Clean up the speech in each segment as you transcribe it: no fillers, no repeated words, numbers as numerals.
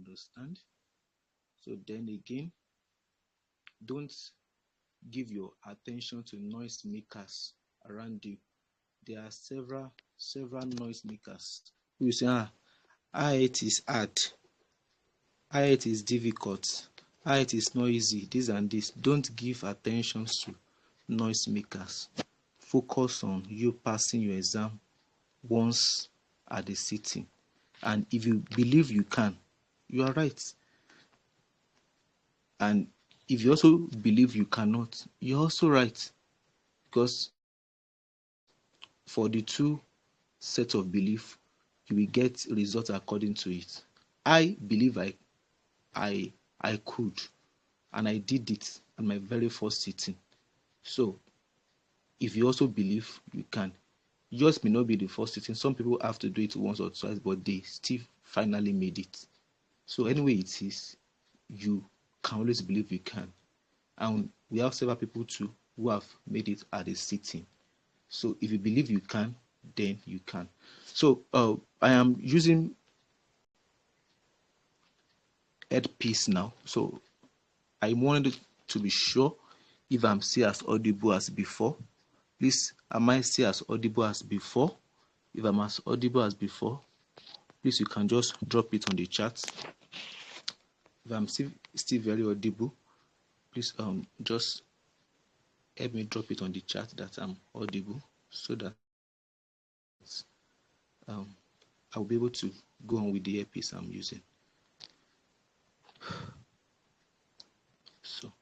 understand. So then again, don't give your attention to noise makers around you. There are several noise makers. You say, IELTS is hard, IELTS is difficult, IELTS is not easy, this and this. Don't give attention to noise makers. Focus on you passing your exam once at the sitting. And if you believe you can, you are right. And if you also believe you cannot, you're also right. Because for the two sets of belief, you will get results according to it. I believe I could, and I did it at my very first sitting. So if you also believe you can, yours may not be the first sitting. Some people have to do it once or twice, but they still finally made it. So anyway it is, you can always believe you can. And we have several people too who have made it at a sitting. So if you believe you can, then you can. So I am using headpiece now. So I wanted to be sure if I'm still as audible as before. Please, am I still as audible as before? If I'm as audible as before, please, you can just drop it on the chat. If I'm still very audible, please just help me drop it on the chat that I'm audible, so that I'll be able to go on with the earpiece I'm using. So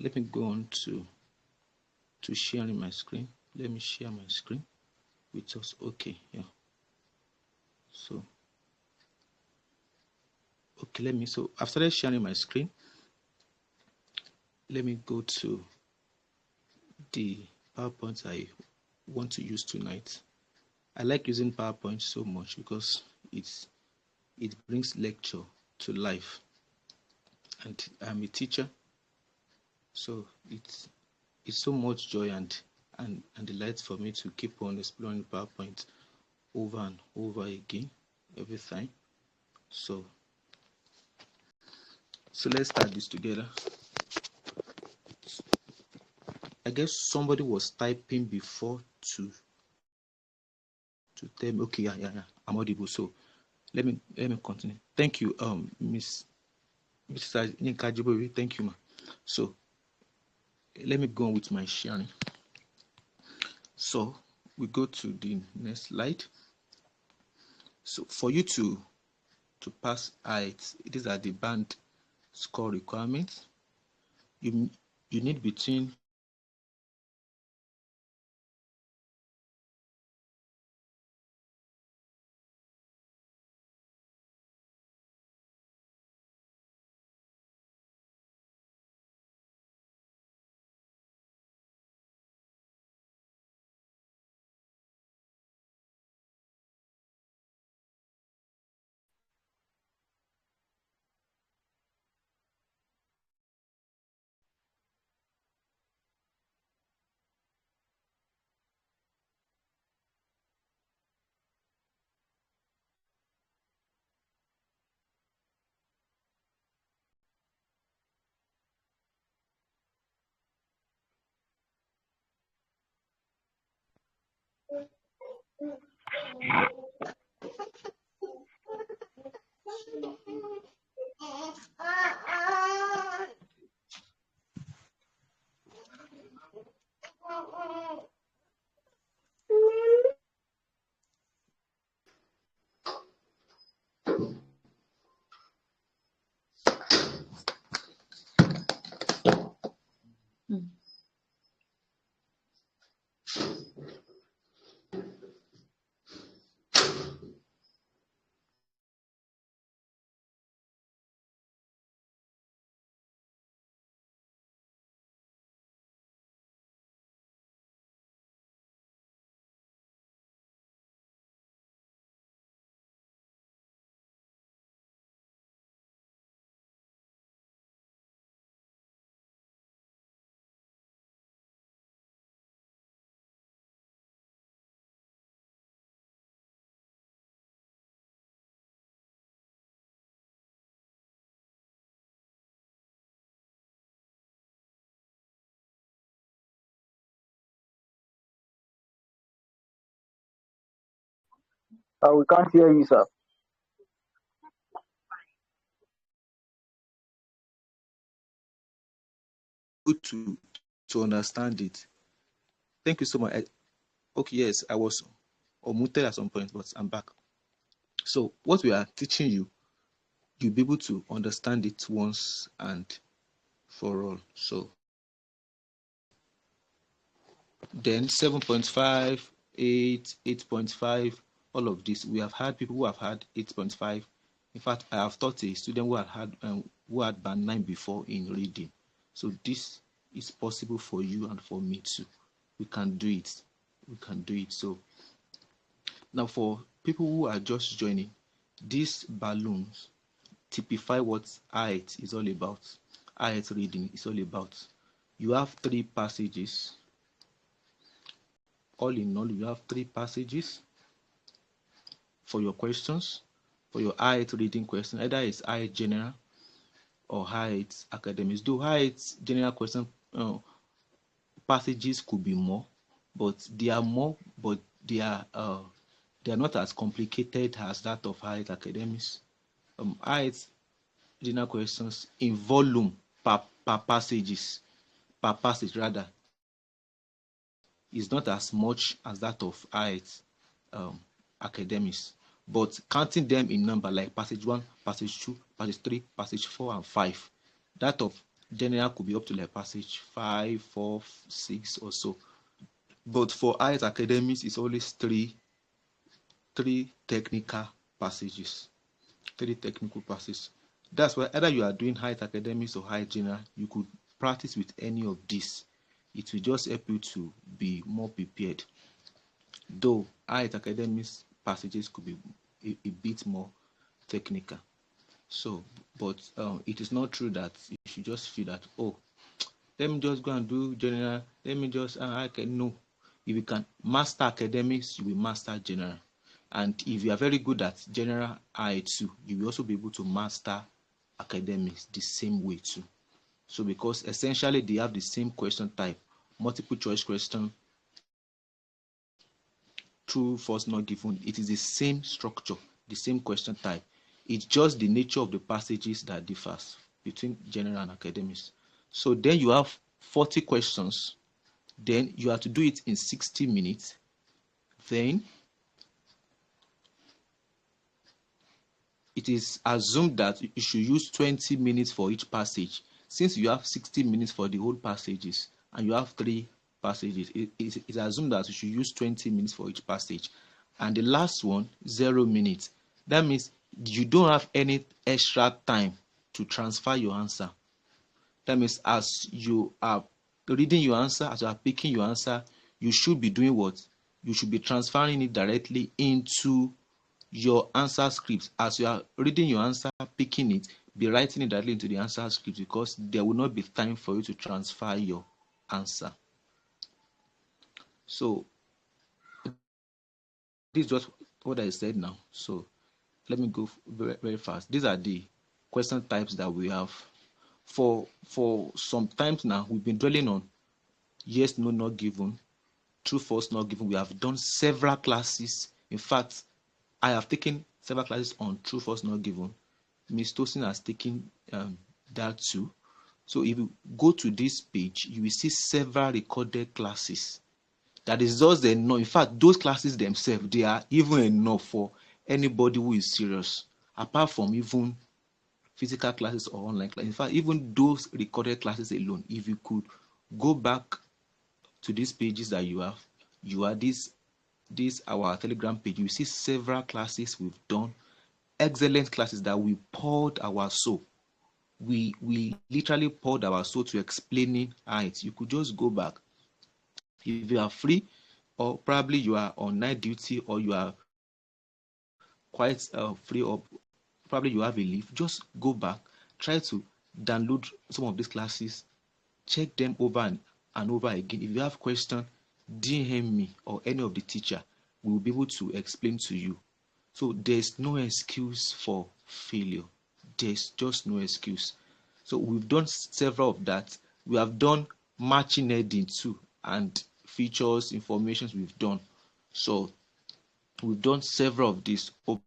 let me go on to sharing my screen. Let me share my screen with us. Okay, yeah. So okay, so I've started sharing my screen. Let me go to the PowerPoint I want to use tonight. I like using PowerPoint so much because it brings lecture to life. And I'm a teacher, so it's so much joy and delight for me to keep on exploring PowerPoint over and over again every time. So let's start this together. I guess somebody was typing before to tell me, okay, yeah, I'm audible. So let me continue. Thank you, Mr. Nyinka. Thank you, ma. So let me go on with my sharing. So we go to the next slide. So for you to pass IELTS, these are the band score requirements. You need between We can't hear you, sir. Good to understand it. Thank you so much. Okay, yes, I was muted at some point, but I'm back. So what we are teaching you, you'll be able to understand it once and for all. So then 7.5, 8, 8.5, all of this. We have had people who have had 8.5. In fact, I have taught a student who had band 9 before in reading. So this is possible for you and for me too. We can do it. We can do it. So now for people who are just joining, these balloons typify what IELTS is all about. IELTS reading is all about. You have 3 passages. All in all, you have 3 passages for your questions. For your IELTS reading question, either it's IELTS general or IELTS academics. Though IELTS general question passages could be more, but they are more, but they are not as complicated as that of IELTS academics. IELTS general questions in volume per passage rather, is not as much as that of IELTS academics, but counting them in number like passage 1, passage 2, passage 3, passage 4 and 5, that of general could be up to like passage 5, 4, 6 or so. But for IELTS academics, it's always three technical passages. 3 technical passages. That's why either you are doing IELTS academics or IELTS general, you could practice with any of these. It will just help you to be more prepared. Though IELTS academics passages could be a bit more technical. So, but it is not true that you should just feel that, oh, let me just go and do general, let me just, I can, no. If you can master academics, you will master general. And if you are very good at general IELTS, you will also be able to master academics the same way too. So because essentially they have the same question type, multiple choice question, true, false, not given. It is the same structure, the same question type. It's just the nature of the passages that differs between general and academics. So then you have 40 questions. Then you have to do it in 60 minutes. Then it is assumed that you should use 20 minutes for each passage. Since you have 60 minutes for the whole passages and you have 3 passages, it's assumed that you should use 20 minutes for each passage. And the last one, 0 minutes. That means you don't have any extra time to transfer your answer. That means as you are reading your answer, as you are picking your answer, you should be doing what? You should be transferring it directly into your answer script. As you are reading your answer, picking it, be writing it directly into the answer script, because there will not be time for you to transfer your answer. So this is just what I said now. So let me go very, very fast. These are the question types that we have. For some times now, we've been dwelling on yes, no, not given, true, false, not given. We have done several classes. In fact, I have taken several classes on true, false, not given. Ms. Tosin has taken that too. So if you go to this page, you will see several recorded classes. That is just enough. In fact, those classes themselves, they are even enough for anybody who is serious, apart from even physical classes or online classes. In fact, even those recorded classes alone, if you could go back to these pages that you are this our Telegram page, you see several classes we've done, excellent classes that we poured our soul. We literally poured our soul to explaining it. You could just go back if you are free, or probably you are on night duty, or you are quite free, or probably you have a leave. Just go back, try to download some of these classes, check them over and over again. If you have questions, DM me or any of the teacher. We will be able to explain to you. So there's no excuse for failure. There's just no excuse. So we've done several of that. We have done matching heading too, and features, informations we've done. So We've done several of these over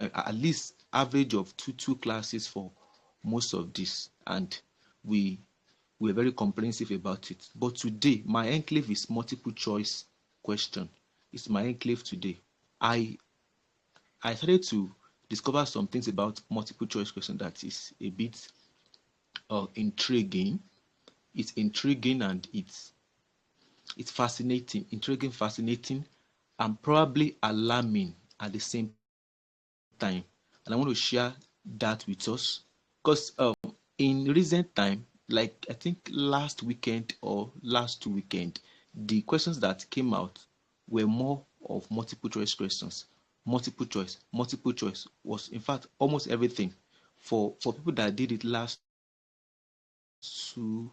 at least average of two classes for most of this, and we're very comprehensive about it. But today, my enclave is multiple choice question. It's my enclave today. I started to discover some things about multiple choice question that is a bit intriguing. It's intriguing and it's fascinating, intriguing, fascinating, and probably alarming at the same time. And I want to share that with us because in recent time, like I think last weekend or last 2 weekend, the questions that came out were more of multiple choice questions. Multiple choice was in fact almost everything. For people that did it two,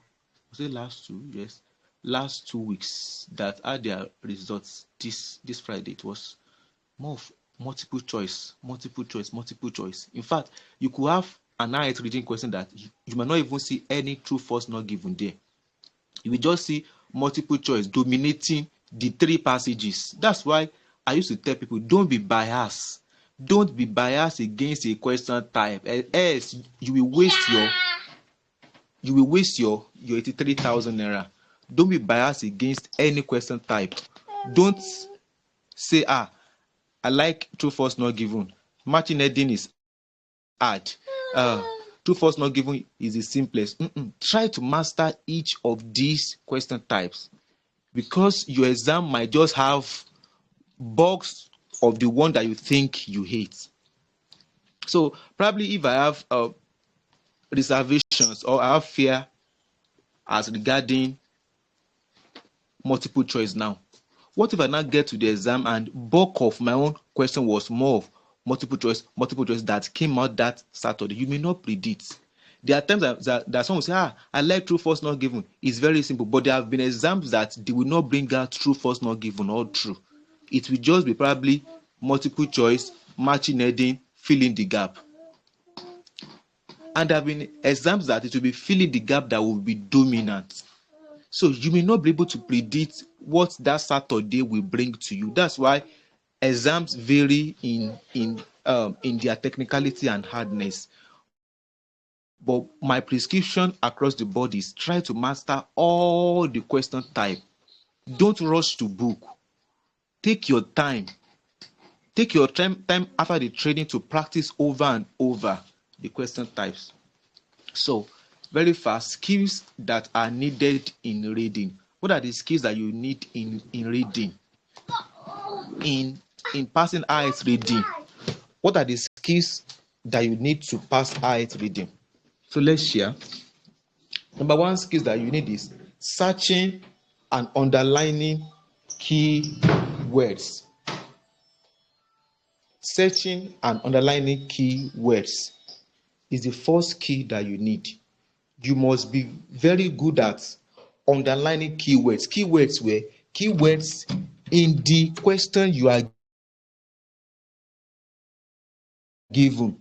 was it last two? Yes, last 2 weeks that had their results this Friday. It was more of multiple choice, multiple choice, multiple choice. In fact, you could have an IELTS reading question that you might not even see any true false not given there. You will just see multiple choice dominating the 3 passages. That's why I used to tell people, don't be biased. Don't be biased against a question type. Else you will waste your 83,000 naira. Don't be biased against any question type. Don't say, I like true false not given. Matching heading is hard. True false not given is the simplest. Try to master each of these question types, because your exam might just have box of the one that you think you hate. So probably if I have reservations or I have fear as regarding multiple choice now, what if I now get to the exam and bulk of my own question was more of multiple choice that came out that Saturday? You may not predict. There are times that someone will say, I like true false not given. It's very simple. But there have been exams that they will not bring out true false not given or true. It will just be probably multiple choice, matching heading, filling the gap. And there have been exams that it will be filling the gap that will be dominant. So you may not be able to predict what that Saturday will bring to you. That's why exams vary in their technicality and hardness. But my prescription across the board is try to master all the question type. Don't rush to book. Take your time. Take your time after the training to practice over and over the question types. So, very fast, skills that are needed in reading. What are the skills that you need in reading? In passing IELTS reading, what are the skills that you need to pass IELTS reading? So let's share. Number one skills that you need is searching and underlining key words. Searching and underlining key words is the first key that you need. You must be very good at underlining keywords. Keywords were keywords in the question you are given.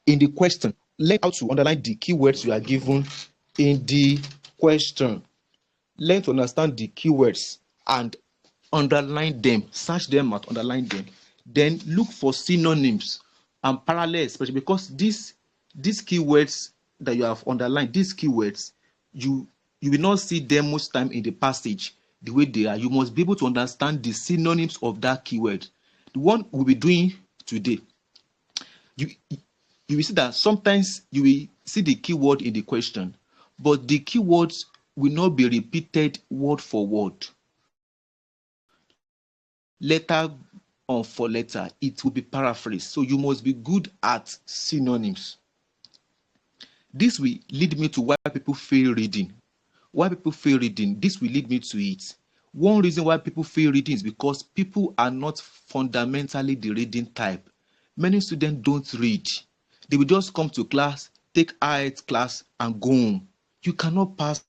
In the question, learn how to underline the keywords you are given in the question. Learn to understand the keywords and underline them. Search them out, underline them. Then look for synonyms and parallels, especially because these keywords that you have underlined, these keywords, you will not see them most time in the passage the way they are. You must be able to understand the synonyms of that keyword. The one we'll be doing today, you will see that sometimes you will see the keyword in the question, but the keywords will not be repeated word for word, letter for letter. It will be paraphrased. So you must be good at synonyms. This will lead me to why people fail reading. Why people fail reading, this will lead me to it. One reason why people fail reading is because people are not fundamentally the reading type. Many students don't read. They will just come to class, take IELTS class, and go home. You cannot pass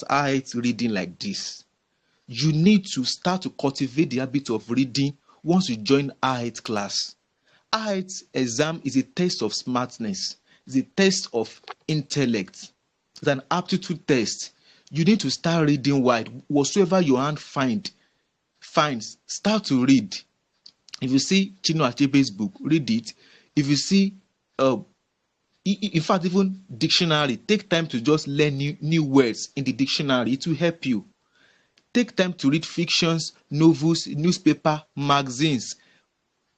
IELTS reading like this. You need to start to cultivate the habit of reading once you join IELTS class. IELTS exam is a test of smartness. It's a test of intellect. It's an aptitude test. You need to start reading wide. Whatsoever your hand finds, start to read. If you see Chinua Achebe's book, read it. If you see, uh, in fact, even dictionary, take time to just learn new words in the dictionary. It will help you. Take time to read fictions, novels, newspaper, magazines.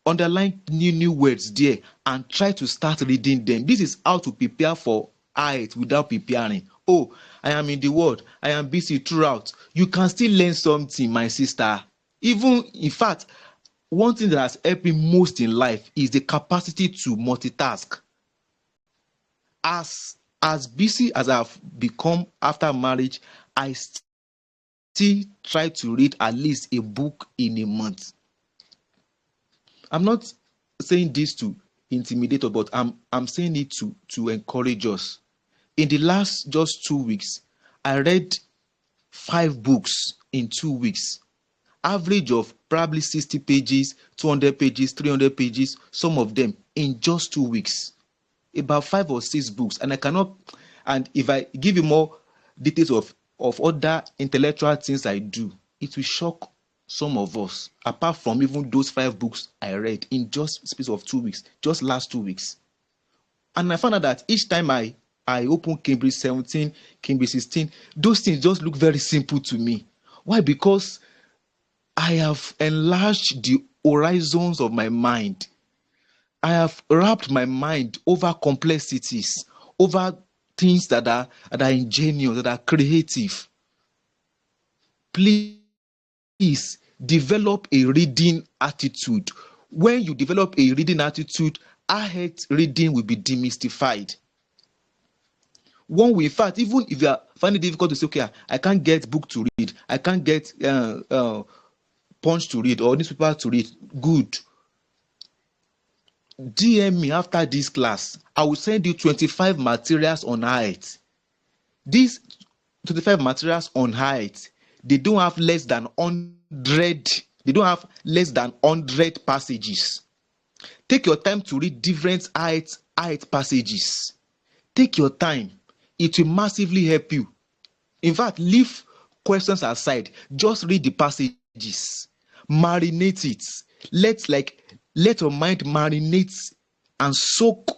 Underline new words there and try to start reading them. This is how to prepare for IELTS without preparing. Oh, I am in the world, I am busy throughout. You can still learn something, my sister. Even, in fact, one thing that has helped me most in life is the capacity to multitask. As busy as I've become after marriage, I still try to read at least a book in a month. I'm not saying this to intimidate us, but I'm saying it to encourage us. In the last just 2 weeks, I read 5 books in 2 weeks. Average of probably 60 pages, 200 pages, 300 pages, some of them in just 2 weeks. About 5 or 6 books. And I cannot, and if I give you more details of other intellectual things I do, it will shock some of us, apart from even those 5 books I read in just space of 2 weeks, just last 2 weeks. And I found out that each time I open Cambridge 17, Cambridge 16, those things just look very simple to me. Why? Because I have enlarged the horizons of my mind. I have wrapped my mind over complexities, over things that are ingenious, that are creative. Please develop a reading attitude. When you develop a reading attitude, IELTS reading will be demystified. One way, in fact, even if you are finding it difficult to say, okay, I can't get book to read, I can't get Punch to read or newspaper to read, good. DM me after this class. I will send you 25 materials on IELTS. These 25 materials on IELTS, they don't have less than 100. They don't have less than 100 passages. Take your time to read different IELTS passages. Take your time. It will massively help you. In fact, leave questions aside. Just read the passages. Marinate it. Let your mind marinate and soak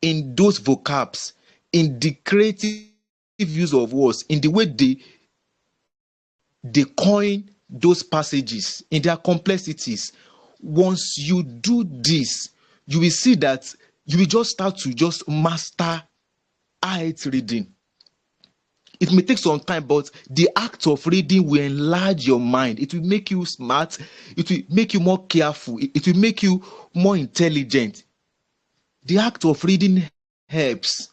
in those vocabs, in the creative use of words, in the way they coin those passages, in their complexities. Once you do this, you will see that you will just start to just master IELTS reading. It may take some time, but the act of reading will enlarge your mind. It will make you smart. It will make you more careful. It will make you more intelligent. The act of reading helps.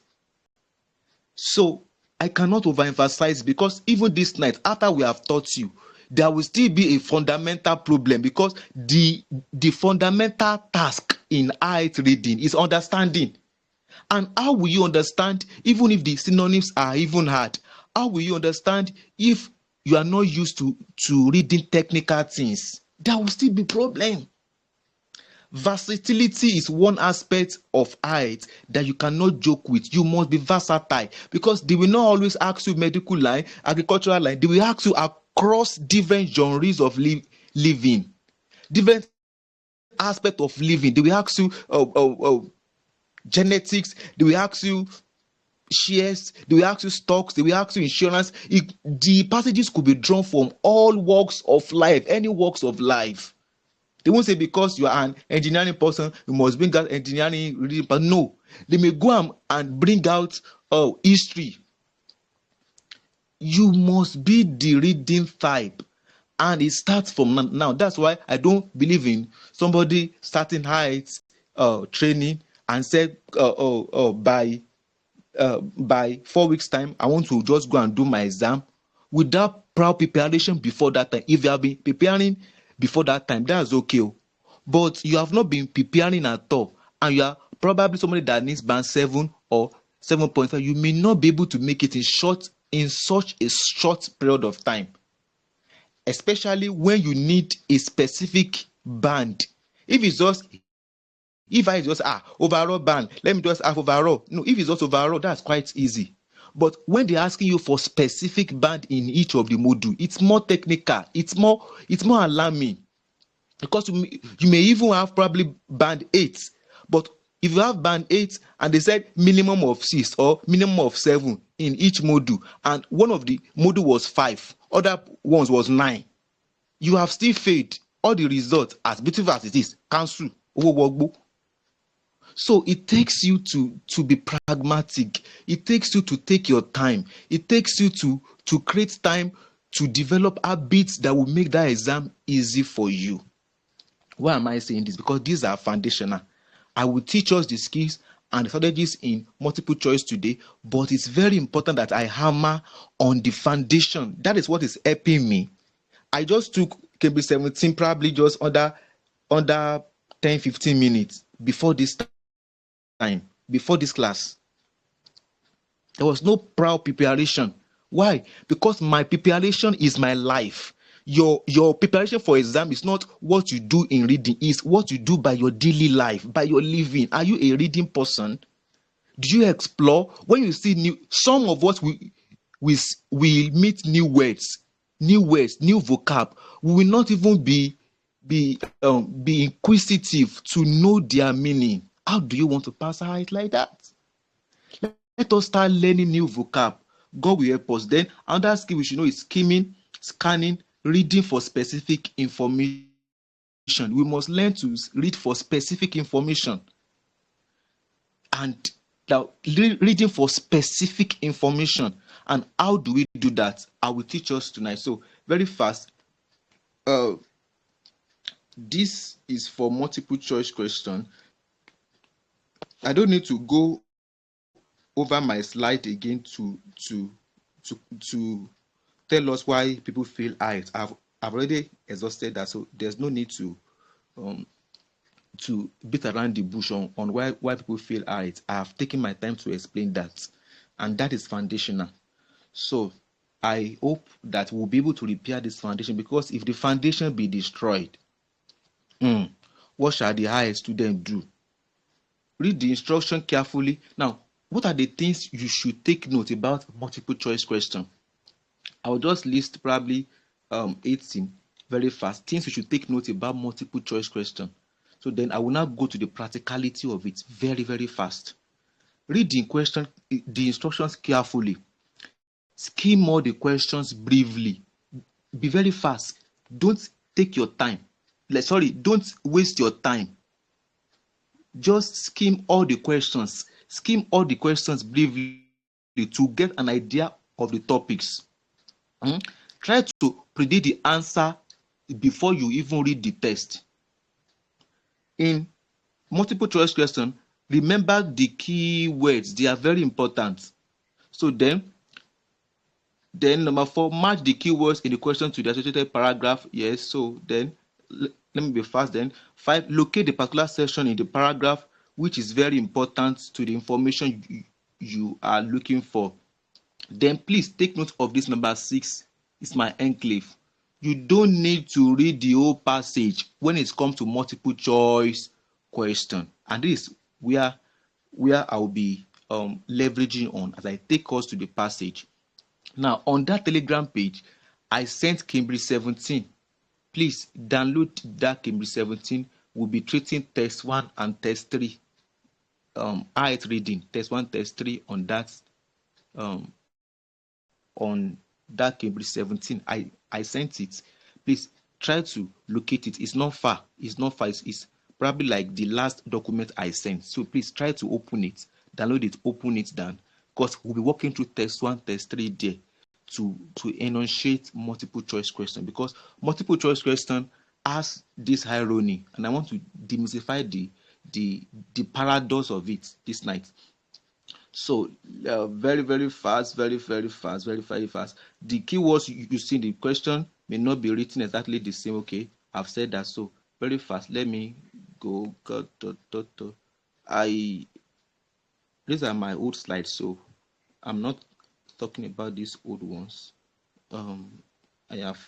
So I cannot overemphasize, because even this night, after we have taught you, there will still be a fundamental problem, because the fundamental task in IELTS reading is understanding. And how will you understand even if the synonyms are even hard? How will you understand if you are not used to reading technical things? There will still be problem. Versatility is one aspect of IELTS that you cannot joke with. You must be versatile, because they will not always ask you medical line, agricultural line. They will ask you across different genres of living, different aspects of living. They will ask you genetics. They will ask you shares. They will ask you stocks. They will ask you insurance. The passages could be drawn from all walks of life, any walks of life. They won't say because you are an engineering person, you must bring out engineering reading. But no, they may go and bring out history. You must be the reading type, and it starts from now. That's why I don't believe in somebody starting IELTS training and said by 4 weeks time I want to just go and do my exam without proper preparation before that time. If you have been preparing before that time, that's okay. But you have not been preparing at all, and you are probably somebody that needs band 7 or 7.5. You may not be able to make it in such a short period of time, especially when you need a specific band. If I just overall band, let me just have overall. No, if it's just overall, that's quite easy. But when they're asking you for specific band in each of the module, it's more technical, it's more alarming. Because you may even have probably band 8, but if you have band 8 and they said minimum of 6 or minimum of 7 in each module, and one of the module was 5, other ones was 9, you have still failed. All the results, as beautiful as it is, cancel. So it takes you to be pragmatic. It takes you to take your time. It takes you to create time to develop habits that will make that exam easy for you. Why am I saying this? Because these are foundational. I will teach us the skills and the strategies in multiple choice today, but it's very important that I hammer on the foundation. That is what is helping me. I just took Cambridge 17 probably just under 10-15 minutes before this time, before this class. There was no proud preparation. Why? Because my preparation is my life. Your preparation for exam is not what you do in reading, it's what you do by your daily life, by your living. Are you a reading person? Do you explore? When you see some of us we meet new words, new vocab. We will not even be inquisitive to know their meaning. How do you want to pass it like that? Let us start learning new vocab. God will help us. Then another skill we should know is skimming, scanning, reading for specific information. We must learn to read for specific information. And now, reading for specific information. And how do we do that? I will teach us tonight. So very fast. This is for multiple choice question. I don't need to go over my slide again to tell us why people fail IELTS. I've already exhausted that, so there's no need to beat around the bush on why people fail IELTS. I have taken my time to explain that, and that is foundational. So I hope that we'll be able to repair this foundation, because if the foundation be destroyed, what shall the IELTS student do? Read the instruction carefully. Now, what are the things you should take note about multiple choice question? I will just list probably 18 very fast things you should take note about multiple choice question. So then I will now go to the practicality of it very, very fast. Read the instructions carefully. Skim all the questions briefly. Be very fast. Don't take your time. Don't waste your time. Just skim all the questions. Skim all the questions briefly to get an idea of the topics. Try to predict the answer before you even read the test. In multiple choice question, remember the key words. They are very important. So then number 4, match the keywords in the question to the associated paragraph. Yes. So then let me be fast. Then 5, locate the particular section in the paragraph which is very important to the information you are looking for. Then please take note of this number 6. It's my enclave. You don't need to read the whole passage when it comes to multiple choice question, and this is where I'll be leveraging on as I take us to the passage. Now, on that Telegram page, I sent Cambridge 17. Please download that Cambridge 17. We'll be treating test 1 and test 3. IELTS reading, test 1, test 3 on that Cambridge 17. I sent it. Please try to locate it. It's not far. It's probably like the last document I sent. So please try to open it, download it, open it down, because we'll be working through test 1, test 3 there to enunciate multiple choice question, because multiple choice question has this irony, and I want to demystify the paradox of it this night. So very, very fast, very, very fast, very, very fast. The keywords you see in the question may not be written exactly the same. Okay, I've said that. So very fast. Let me go. These are my old slides, so I'm not talking about these old ones. I have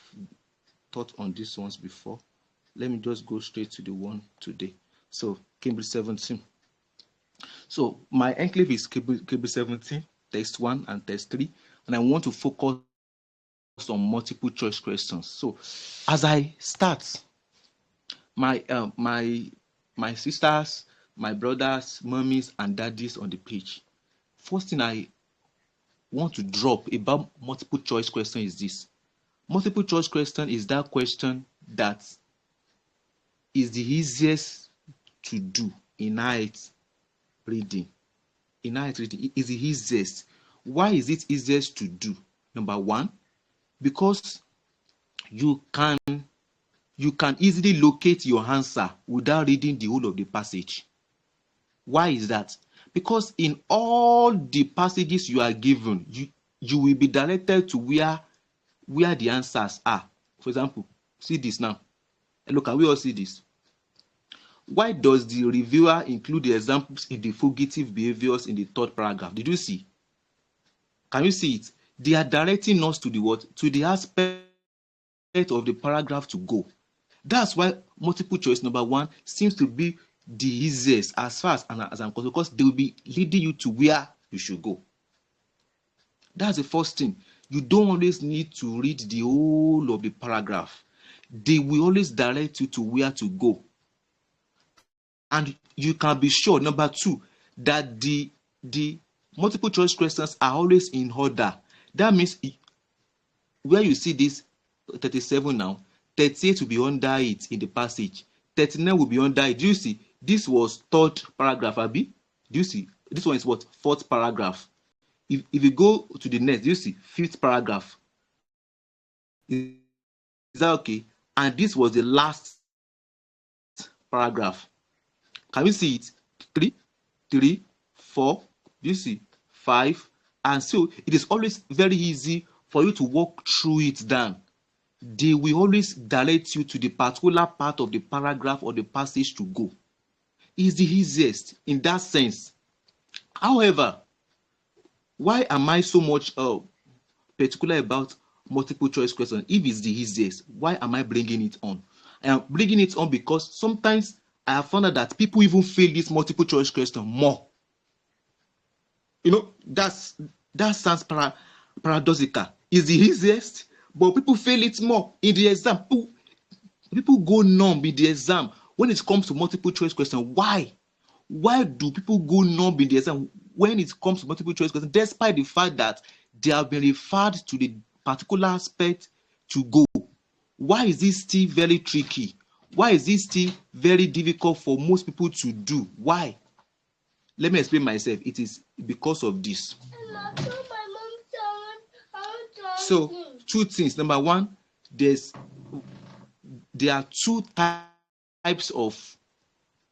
taught on these ones before. Let me just go straight to the one today. So Cambridge 17. So my enclave is Cambridge 17, test 1 and test 3, and I want to focus on multiple choice questions. So as I start, my sisters, my brothers, mummies, and daddies on the page. First thing I want to drop about multiple choice question is this. Multiple choice question is that question that is the easiest to do in IELTS reading. In IELTS reading is the easiest. Why is it easiest to do? Number one, because you can easily locate your answer without reading the whole of the passage. Why is that? Because in all the passages you are given, you will be directed to where the answers are. For example, see this now. Look, can we all see this? Why does the reviewer include the examples in the fugitive behaviors in the third paragraph? Did you see? Can you see it? They are directing us to the what? To the aspect of the paragraph to go. That's why multiple choice number one seems to be the easiest as far as I'm concerned, because they will be leading you to where you should go. That's the first thing. You don't always need to read the whole of the paragraph. They will always direct you to where to go. And you can be sure, number two, that the multiple choice questions are always in order. That means where you see this 37 now, 38 will be under it in the passage. 39 will be under it. Do you see? This was third paragraph, Abi. Do you see? This one is what? Fourth paragraph. If you go to the next, do you see? Fifth paragraph. Is that okay? And this was the last paragraph. Can you see it? 3, 4, do you see? 5. And so it is always very easy for you to walk through it down. They will always direct you to the particular part of the paragraph or the passage to go. It's the easiest in that sense. However, why am I so much particular about multiple choice questions? If it's the easiest, why am I bringing it on? I am bringing it on because sometimes I have found out that people even fail this multiple choice question more. You know, that sounds paradoxical. It's the easiest, but people fail it more in the exam. People go numb in the exam when it comes to multiple choice question. Why? Why do people go numb in the exam when it comes to multiple choice question, despite the fact that they have been referred to the particular aspect to go? Why is this still very tricky? Why is this still very difficult for most people to do? Why? Let me explain myself. It is because of this. So, two things. Number one, there are two types of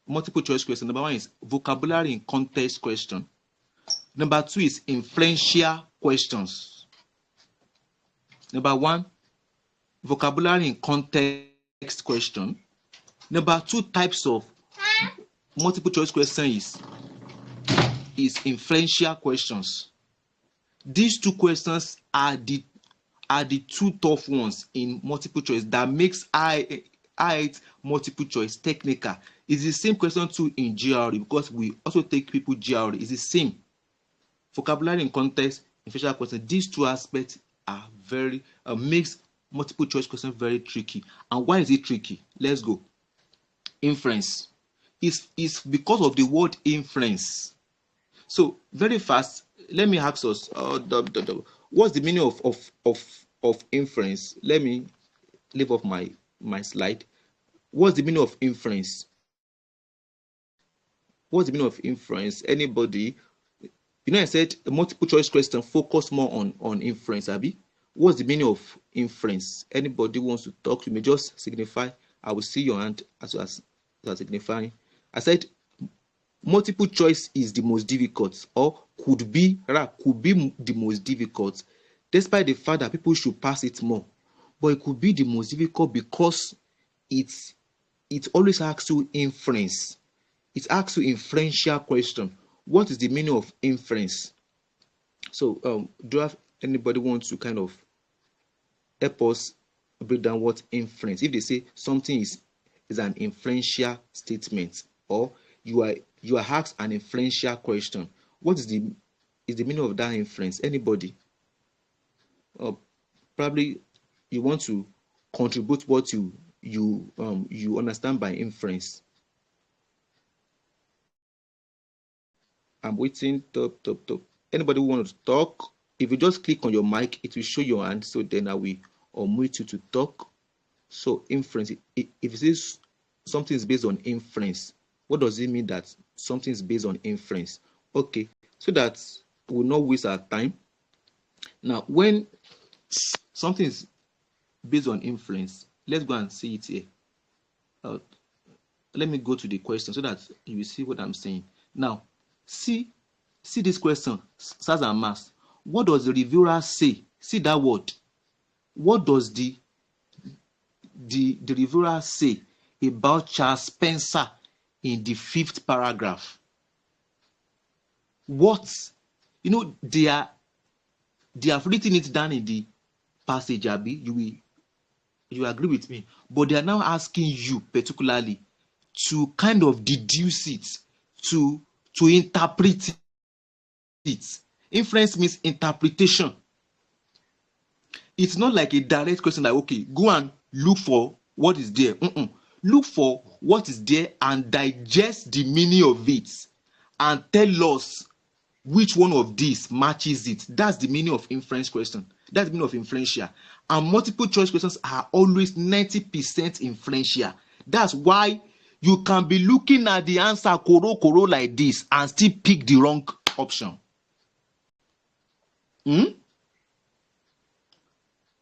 multiple choice question. Number one is vocabulary in context question. Number two is inferential questions. Number one, vocabulary in context question. Number two types of multiple choice question is inferential questions. These two questions are the two tough ones in multiple choice that makes IELTS multiple choice technical. It's the same question too in GRE, because we also take people GRE. It's the same. Vocabulary in context, inferential question. These two aspects are very makes multiple choice question very tricky. And why is it tricky? Let's go. Inference. It's because of the word inference. So very fast, let me ask us, what's the meaning of inference? Let me leave off my slide. What's the meaning of inference? What's the meaning of inference? Anybody? You know, I said a multiple choice question focus more on inference, Abi. What's the meaning of inference? Anybody wants to talk? You may just signify. I will see your hand as well as signifying. I said multiple choice is the most difficult, or could be the most difficult, despite the fact that people should pass it more. But it could be the most difficult because it always asks you inference. It asks you inferential question. What is the meaning of inference? So, do you have anybody want to kind of help us break down what inference? If they say something is an inferential statement, or you are asked an inferential question, what is the meaning of that inference? Anybody? Probably you want to contribute what you you understand by inference? I'm waiting. Top. Anybody who wants to talk? If you just click on your mic, it will show your hand. So then I will unmute you to talk. So inference. If it says something is based on inference, what does it mean that something is based on inference? Okay, so that we'll not waste our time. Now, when something is based on inference, let's go and see it here. Let me go to the question so that you will see what I'm saying. Now, see this question, stars and mass. What does the reviewer say? See that word. What does the reviewer say about Charles Spencer in the 5th paragraph? What? You know, they have written it down in the passage, Abi. You agree with me? But they are now asking you particularly to kind of deduce it, to interpret it. Inference means interpretation. It's not like a direct question like, okay, go and look for what is there. Look for what is there and digest the meaning of it and tell us which one of these matches it. That's the meaning of inference question. That's the meaning of inferential. And multiple choice questions are always 90% inferential. That's why you can be looking at the answer koro like this and still pick the wrong option.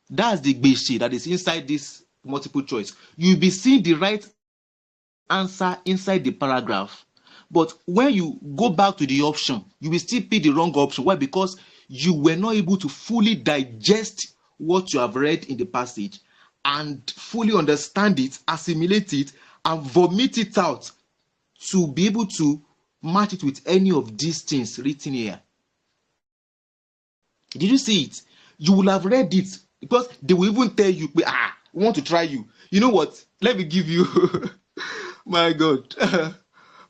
That's the gbese that is inside this multiple choice. You'll be seeing the right answer inside the paragraph. But when you go back to the option, you will still pick the wrong option. Why? Because you were not able to fully digest what you have read in the passage and fully understand it, assimilate it, and vomit it out to be able to match it with any of these things written here. Did you see it? You will have read it because they will even tell you, we want to try you. You know what? Let me give you, my God.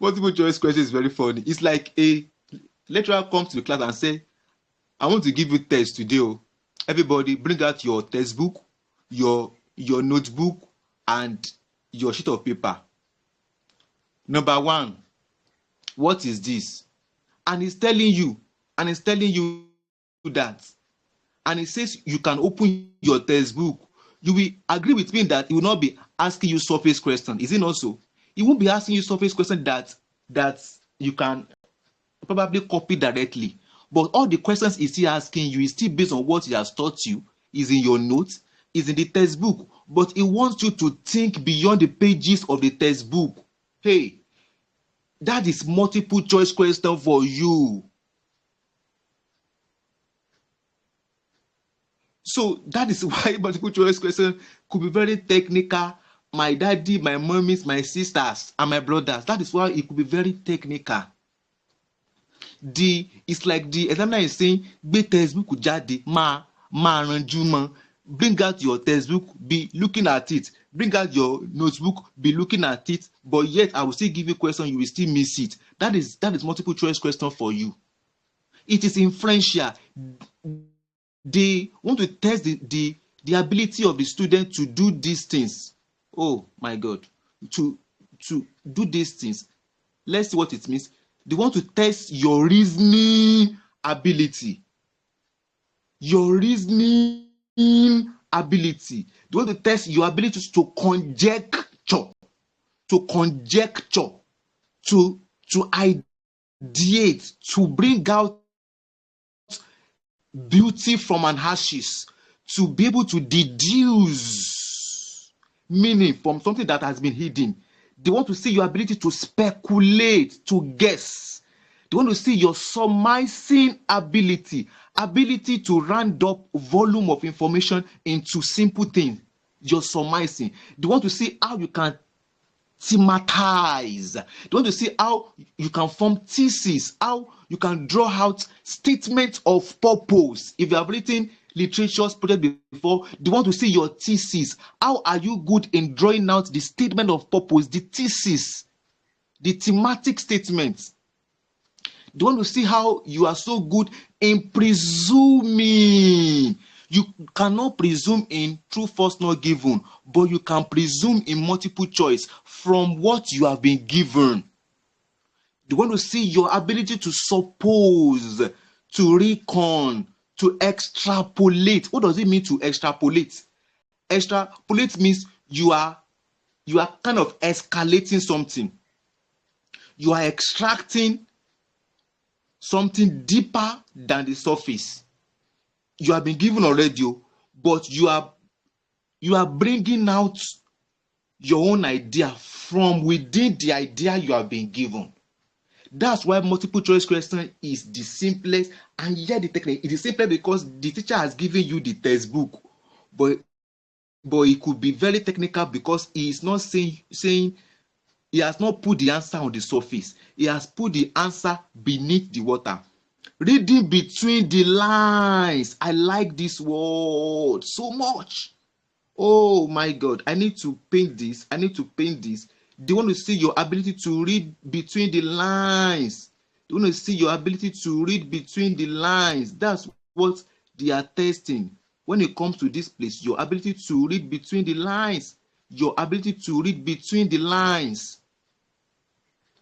Multiple choice question is very funny. It's like a lecturer comes to the class and say, I want to give you test today. Everybody bring out your textbook, your notebook, and your sheet of paper. Number 1, what is this? And he's telling you that. And he says you can open your textbook. You will agree with me that he will not be asking you surface question. Is it not so? He won't be asking you surface question that you can probably copy directly. But all the questions he's still asking you is still based on what he has taught you, is in your notes, is in the textbook. But he wants you to think beyond the pages of the textbook. Hey, that is multiple choice question for you. So that is why multiple choice question could be very technical. My daddy, my mommies, my sisters, and my brothers. That is why it could be very technical. It's like the examiner is saying, "Gbé textbook jáde, máa ranjú mọ́. Bring out your textbook, be looking at it. Bring out your notebook, be looking at it. But yet, I will still give you a question, you will still miss it." That is multiple choice question for you. It is inferential. They want to test the ability of the student to do these things. Oh my God, to do these things. Let's see what it means. They want to test your reasoning ability. Your reasoning ability. They want to test your ability to conjecture, to ideate, to bring out beauty from an ashes, to be able to deduce meaning from something that has been hidden. They want to see your ability to speculate, to guess. They want to see your surmising ability to round up volume of information into simple things. Your surmising. They want to see how you can thematize. They want to see how you can form thesis, how you can draw out statements of purpose. If you have written literature project before, they want to see your thesis. How are you good in drawing out the statement of purpose, the thesis, the thematic statements? They want to see how you are so good in presuming. You cannot presume in true, false, not given, but you can presume in multiple choice from what you have been given. You want to see your ability to suppose, to recon, to extrapolate. What does it mean to extrapolate? Extrapolate means you are kind of escalating something. You are extracting something deeper than the surface. You have been given already, but you are bringing out your own idea from within the idea you have been given. That's why multiple choice question is the simplest, and yet the technique it is simple because the teacher has given you the textbook, but it could be very technical because he is not saying he has not put the answer on the surface. He has put the answer beneath the water. Reading between the lines. I like this word so much. Oh my God, I need to paint this. They want to see your ability to read between the lines. They want to see your ability to read between the lines. That's what they are testing. When it comes to this place, your ability to read between the lines. Your ability to read between the lines.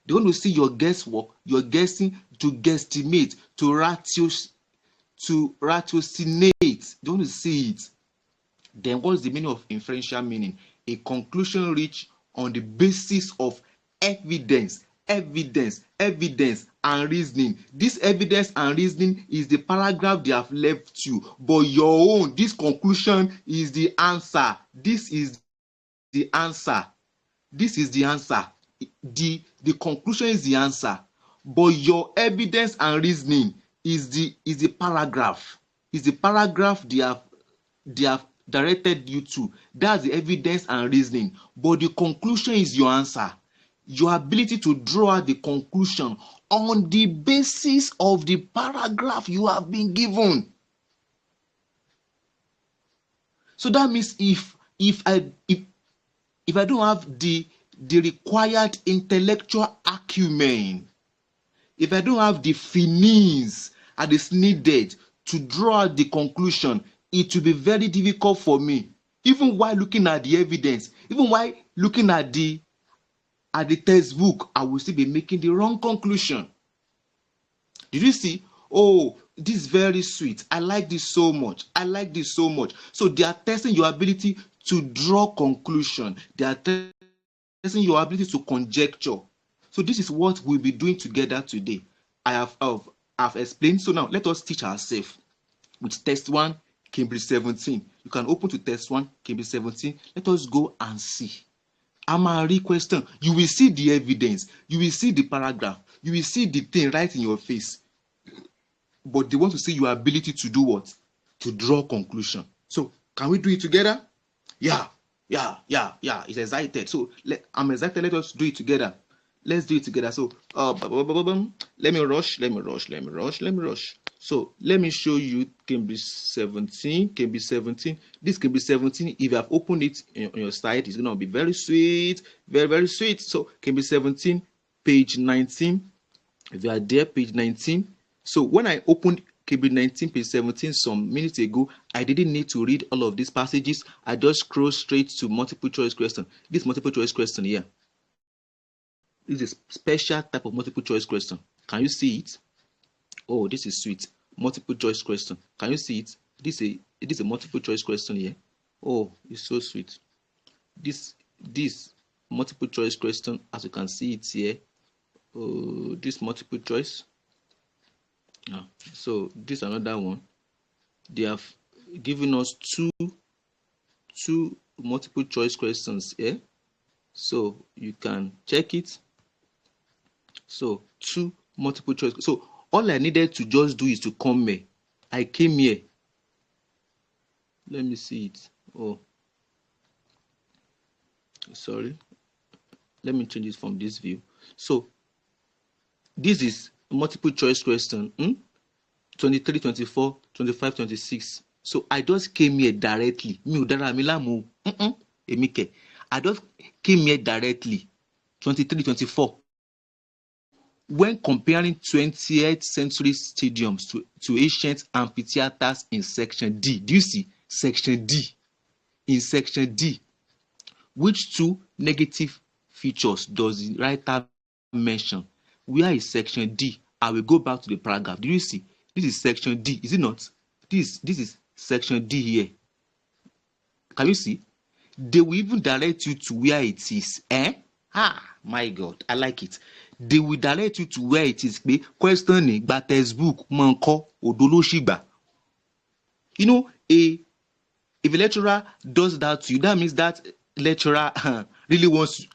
They want to see your guesswork, your guessing, to guesstimate, to ratiocinate. They want to see it. Then what's the meaning of inferential meaning? A conclusion reached on the basis of evidence, and reasoning. This evidence and reasoning is the paragraph they have left you, but your own, this conclusion is the answer. This is the answer. The conclusion is the answer, but your evidence and reasoning is the paragraph. Is the paragraph they have directed you to. That's the evidence and reasoning, but the conclusion is your answer. Your ability to draw out the conclusion on the basis of the paragraph you have been given. So that means if I don't have the required intellectual acumen, if I don't have the finesse that is needed to draw out the conclusion, it will be very difficult for me. Even while looking at the evidence, even while looking at the textbook, I will still be making the wrong conclusion. Did you see? Oh, this is very sweet. I like this so much. So they are testing your ability to draw conclusion. They are testing your ability to conjecture. So this is what we'll be doing together today. I have explained. So now let us teach ourselves with test 1, Cambridge 17. You can open to test 1, Cambridge 17. Let us go and see. Amari question. You will see the evidence. You will see the paragraph. You will see the thing right in your face. But they want to see your ability to do what? To draw conclusion. So can we do it together? Yeah. It's excited. So I'm excited. Let us do it together. Let's do it together. So let me rush. So let me show you Cambridge 17. This Cambridge 17, if you have opened it on your site, it's going to be very sweet. Very sweet. So Cambridge 17, page 19. If you are there, page 19. So when I opened Cambridge 19, page 17 some minutes ago, I didn't need to read all of these passages. I just scroll straight to multiple choice question. This multiple choice question here. This is a special type of multiple choice question. Can you see it? Oh, this is sweet. Multiple choice question. Can you see it? This is a multiple choice question here. Oh, it's so sweet. This multiple choice question, as you can see it here. Oh, this multiple choice. So this another one. They have given us two multiple choice questions here. So you can check it. So 2 multiple choice. So all I needed to just do is to come here. I came here. Let me see it. Oh, sorry. Let me change it from this view. So this is multiple choice question. 23, 24, 25, 26. So I just came here directly. I just came here directly. 23, 24. when comparing 20th century stadiums to ancient amphitheaters in section D. Do you see? Section D. In section D, which two negative features does the writer mention? Where is section D? I will go back to the paragraph. Do you see? This is section D, is it not? This is section D here. Can you see? They will even direct you to where it is. My God, I like it. They will direct you to where it is. Question ni gba textbook mọ nko odolóṣìgbà. You know, if a lecturer does that to you, that means that lecturer really wants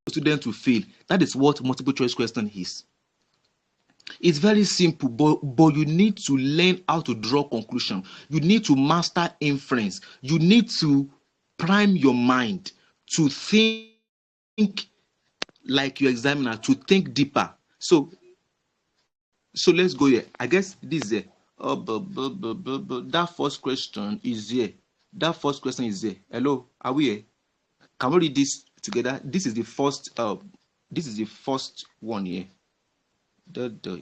students to fail. That is what multiple choice question is. It's very simple, but you need to learn how to draw conclusion. You need to master inference. You need to prime your mind to think like your examiner, to think deeper. So let's go here. I guess this is here. That first question is here. That first question is here. Hello, are we here? Can we read this together? This is the first. This is the first one here.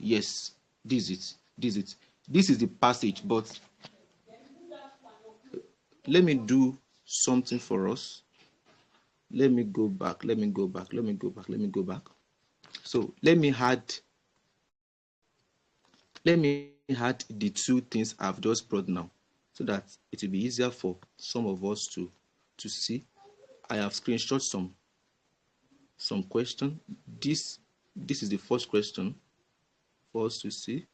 Yes, this is it. This is the passage. But let me do something for us. Let me go back. So let me add the two things I've just brought now, so that it will be easier for some of us to see. I have screenshot some question. This is the first question for us to see.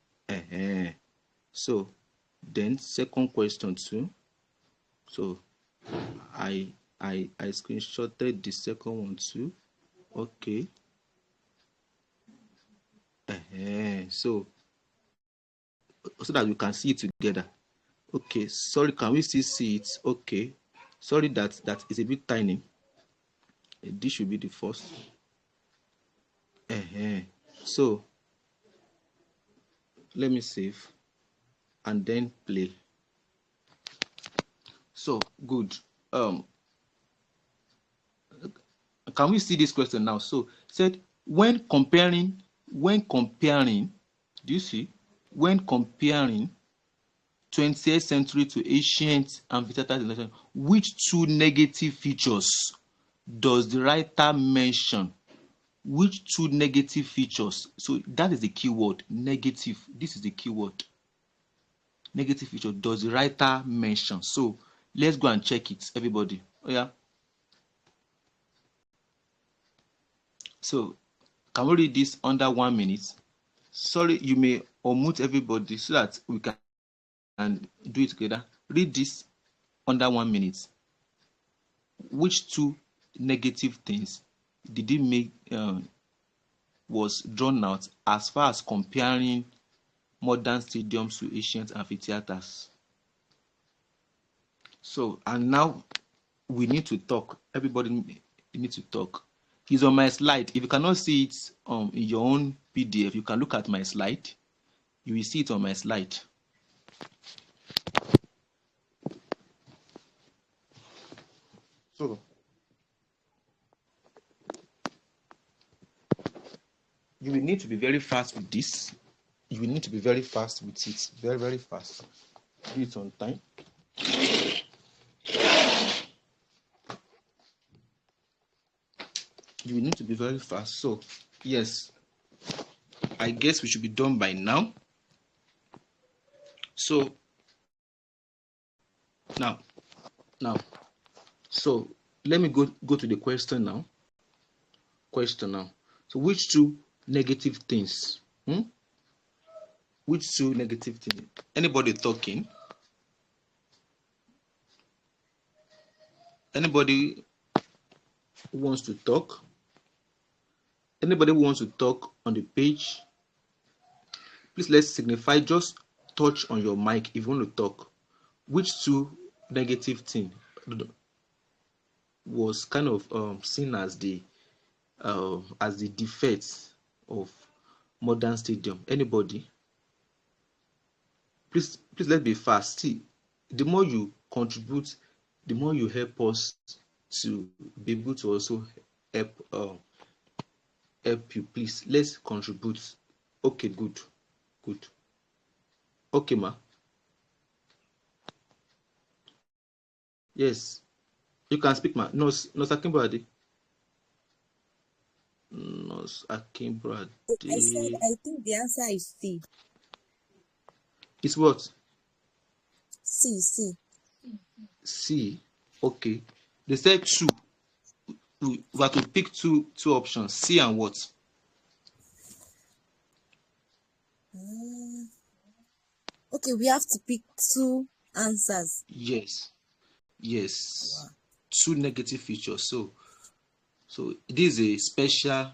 So then second question too. So I screenshotted the second one too. Okay. So that we can see it together. Okay, sorry, can we still see it? Okay, sorry, that is a bit tiny. This should be the first. So let me save and then play. So good. Can we see this question now? So said when comparing, do you see? When comparing 20th century to ancient amphitheaters, which two negative features does the writer mention? Which two negative features? So that is the key word, negative. This is the key word. Negative feature does the writer mention? So let's go and check it, everybody. Oh yeah. So can we read this under 1 minute? Sorry, you may unmute everybody so that we can do it together. Read this under 1 minute. Which two negative things did it make was drawn out as far as comparing modern stadiums to ancient amphitheaters? So, and now we need to talk. Everybody needs to talk. It's on my slide. If you cannot see it in your own PDF, you can look at my slide. You will see it on my slide. So you will need to be very fast with this. You will need to be very fast with it. Very, very fast. Do it on time. You will need to be very fast. So, yes, I guess we should be done by now. So, now, so let me go to the question now. So, which two negative things? Which two negative things? Anybody talking? Anybody who wants to talk? Anybody who wants to talk on the page? Please let's signify. Just touch on your mic if you want to talk. Which two negative things was kind of seen as the defects of modern stadium? Anybody? Please let's be fast. See, the more you contribute, the more you help us to be able to also help you. Please let's contribute. Okay, good. Good. Okay, ma. Yes. You can speak, ma. Nurse Akimbrade. Nurse I said, Akimbrade. I think the answer is C. It's what? C. C. Okay. They said two. We have to pick two options. C and what? Okay, we have to pick two answers. Yes. Yes. Wow. Two negative features. So this is a special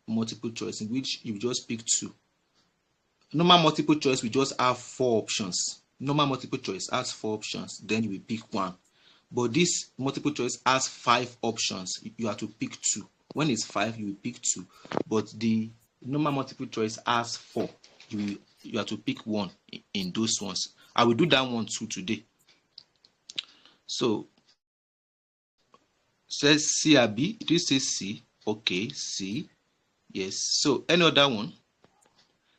multiple choice in which you just pick two. Normal multiple choice, we just have four options. Normal multiple choice has four options, then you will pick one. But this multiple choice has five options. You have to pick two. When it's five, you will pick two. But the normal multiple choice has four. You have to pick one in those ones. I will do that one too today. So says C or B. It will say C. Okay, C. Yes. So any other one?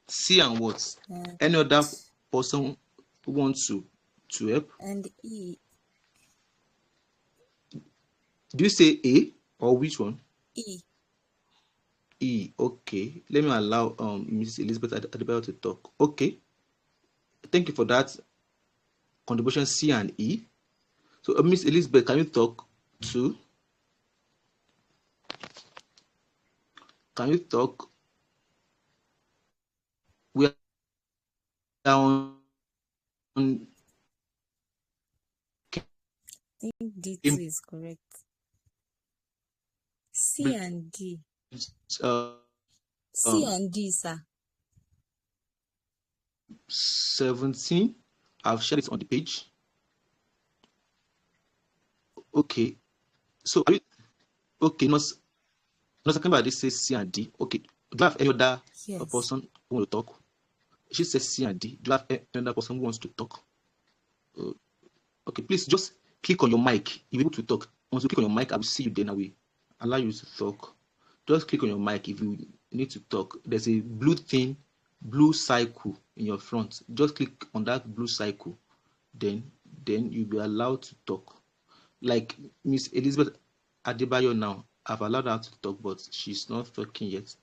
C and what? Any other person who wants to help? And E. Do you say A or which one? E. E. Okay. Let me allow Mrs. Elizabeth Adebayo to talk. Okay. Thank you for that contribution, C and E. So Miss Elizabeth, can you talk too? Can you talk? We are on I think D2 is correct. C and D. C and D, sir. 17. I've shared it on the page. Okay. So are you okay? Not talking about this says C and D. Okay. Do you have any other person who want to talk? She says C and D. Do you have any other person who wants to talk? Okay, please just click on your mic. You'll be able to talk. Once you click on your mic, I will see you then. I will allow you to talk. Just click on your mic if you need to talk. There's a blue thing, blue circle in your front. Just click on that blue circle. Then you'll be allowed to talk. Like Miss Elizabeth Adebayo now, I've allowed her to talk, but she's not talking yet.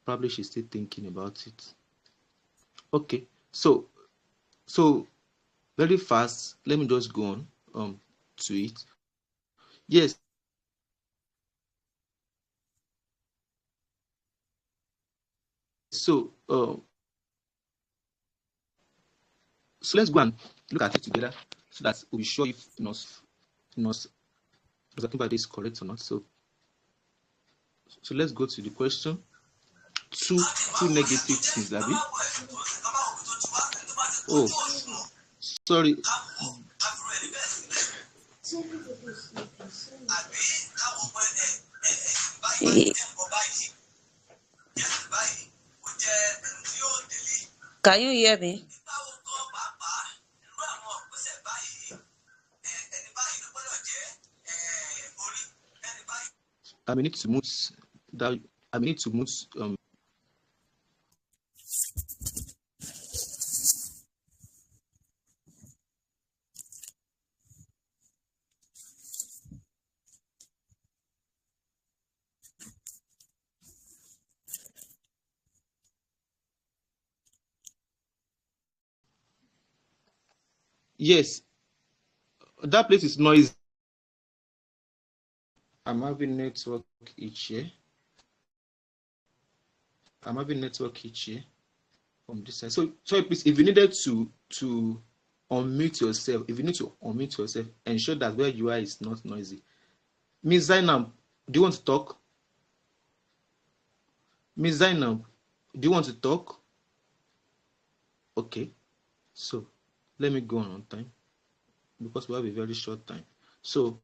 Probably she's still thinking about it. Okay, so very fast. Let me just go on to it. Yes. So let's go and look at it together so that we'll be sure if talking about this correct or not. So let's go to the question. Two negative things, Abby. Oh, sorry. Can you hear me? I may need to move that. I may need to move. Yes, that place is noisy. I'm having network each year. I'm having network each year from this side. So please, if you needed to unmute yourself, if you need to unmute yourself, ensure that where you are is not noisy. Miss Zainab, do you want to talk? Miss Zainab, do you want to talk? Okay, so let me go on time because we have a very short time. So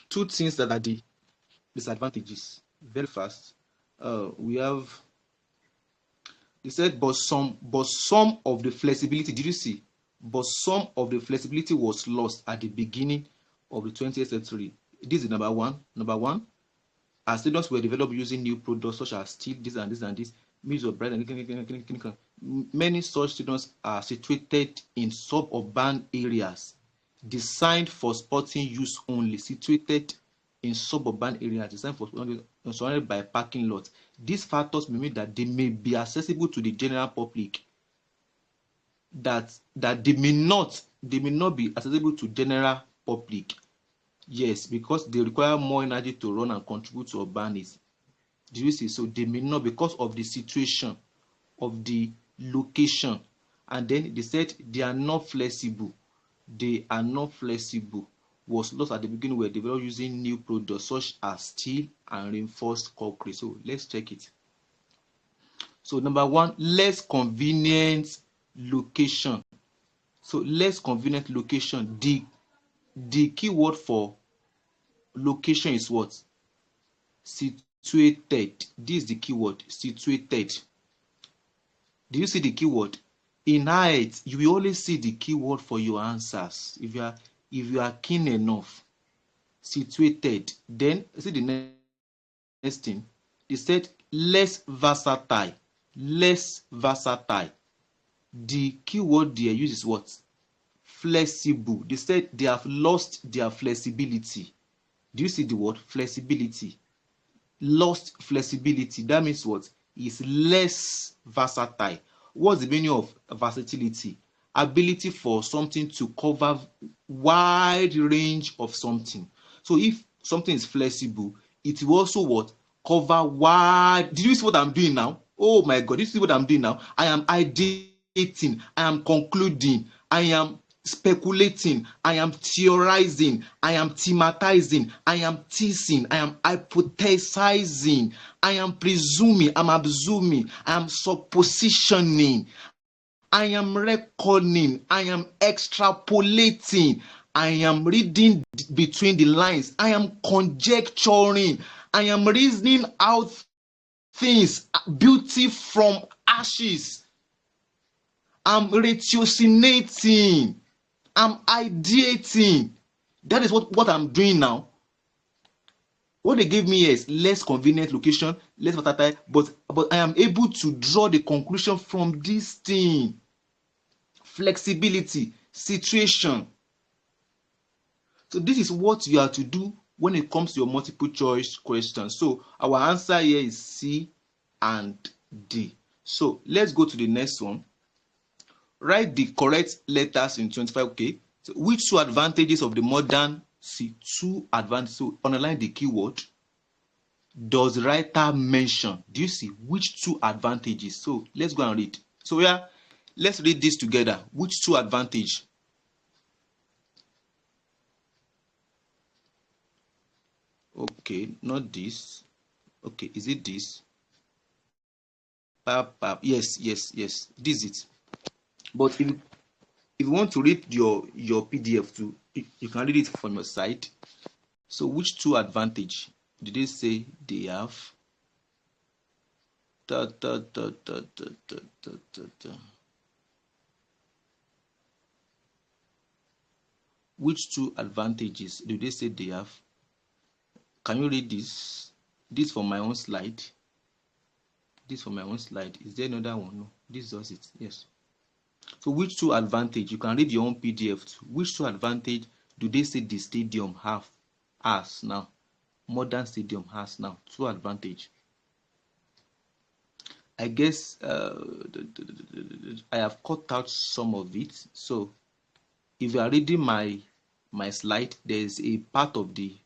two things that are the disadvantages. Very fast. We have. They said, but some of the flexibility. Did you see? But some of the flexibility was lost at the beginning of the 20th century. This is number one. as stadiums were developed using new products such as steel, this and this and this, means of bread and many such stadiums are situated in suburban areas designed for sporting use only, situated in suburban areas designed for surrounded by parking lots. These factors may mean that they may be accessible to the general public, that they may not be accessible to general public. Yes, because they require more energy to run and contribute to urbanism. Do you see? So they may not, because of the situation, of the location. And then they said they are not flexible. They are not flexible. Was lost at the beginning were developed using new products such as steel and reinforced concrete. So let's check it. So number one, less convenient location. So less convenient location. The keyword for location is what? Situated. This is the keyword, situated. Do you see the keyword? In height, you will always see the keyword for your answers. If you are keen enough, situated. Then see the next thing. They said less versatile. Less versatile. The keyword there uses what? Flexible. They said they have lost their flexibility. Do you see the word flexibility? Lost flexibility. That means what? Is less versatile. What's the meaning of versatility? Ability for something to cover wide range of something. So if something is flexible, it will also what? Cover wide. Did you see what I'm doing now? Oh my God, did you see what I'm doing now? I am ideating, I am concluding, I am speculating, I am theorizing, I am thematizing, I am teasing, I am hypothesizing, I am presuming, I am assuming, I am suppositioning, I am reckoning, I am extrapolating, I am reading between the lines, I am conjecturing, I am reasoning out things, beauty from ashes. I'm ratiocinating. I'm ideating. That is what I'm doing now. What they gave me is less convenient location, less versatile, but I am able to draw the conclusion from this thing. Flexibility, situation. So this is what you are to do when it comes to your multiple choice question. So our answer here is C and D. So let's go to the next one. Write the correct letters in 25. Okay. So which two advantages of the modern two advantages? So underline the keyword. Does writer mention? Do you see which two advantages? So let's go and read. So yeah, let's read this together. Which two advantage? Okay, not this. Okay, is it this? Yes. This is it. But if you want to read your PDF too, you can read it from your side. So which two advantage did they say they have? Which two advantages do they say they have? Can you read this? This for my own slide. This for my own slide. Is there another one? No. This does it. Yes. So which two advantage? You can read your own PDF too. Which two advantage do they say the stadium has now? Modern stadium has now. Two advantage. I guess I have cut out some of it. So if you are reading my slide, there is a part of the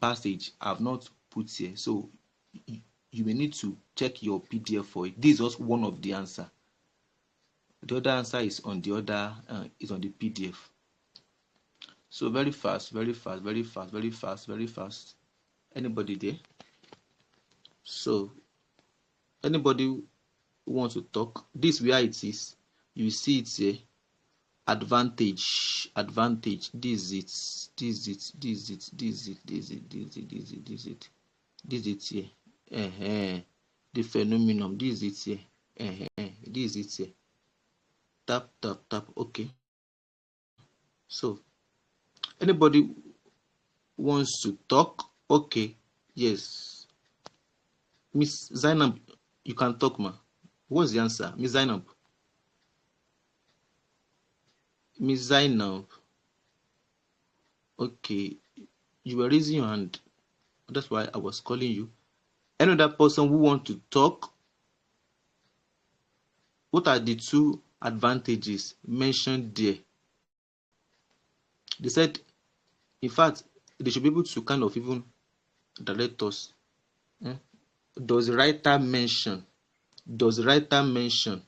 passage I have not put here. So you may need to check your PDF for it. This is just one of the answer. The other answer is on the other is on the PDF. So very fast. Anybody there? So anybody who wants to talk? This where it is. You see it here. Advantage. This is it here. The phenomenon. This is it here. This is it here. Tap. Okay. So anybody wants to talk? Okay. Yes. Miss Zainab, you can talk, ma. What's the answer? Miss Zainab. Miss Zainab. Okay. You were raising your hand. That's why I was calling you. Any other person who want to talk? What are the two advantages mentioned there? They said, in fact, they should be able to kind of even direct us. Eh? Does the writer mention? Does the writer mention?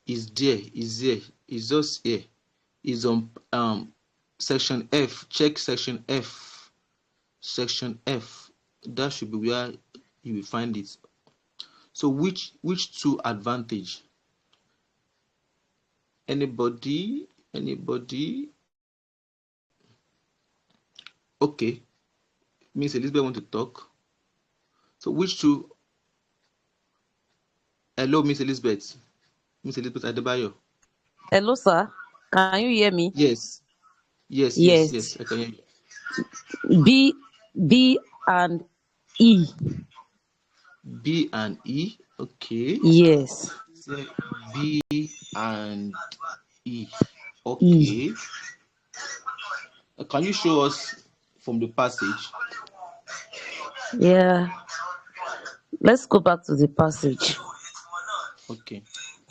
Is there? Is there? Is just here? Is on section F. Check section F. Section F. That should be where you will find it. So which two advantage? Anybody? Anybody? Okay. Miss Elizabeth want to talk. So which two? Hello, Miss Elizabeth. Miss Elizabeth Adebayo. Hello, sir. Can you hear me? Yes. Yes, yes, yes. Yes. I can hear you. B and E. B and E. Okay. Yes. Say B and E. E. Okay. Can you show us from the passage? Yeah. Let's go back to the passage. Okay.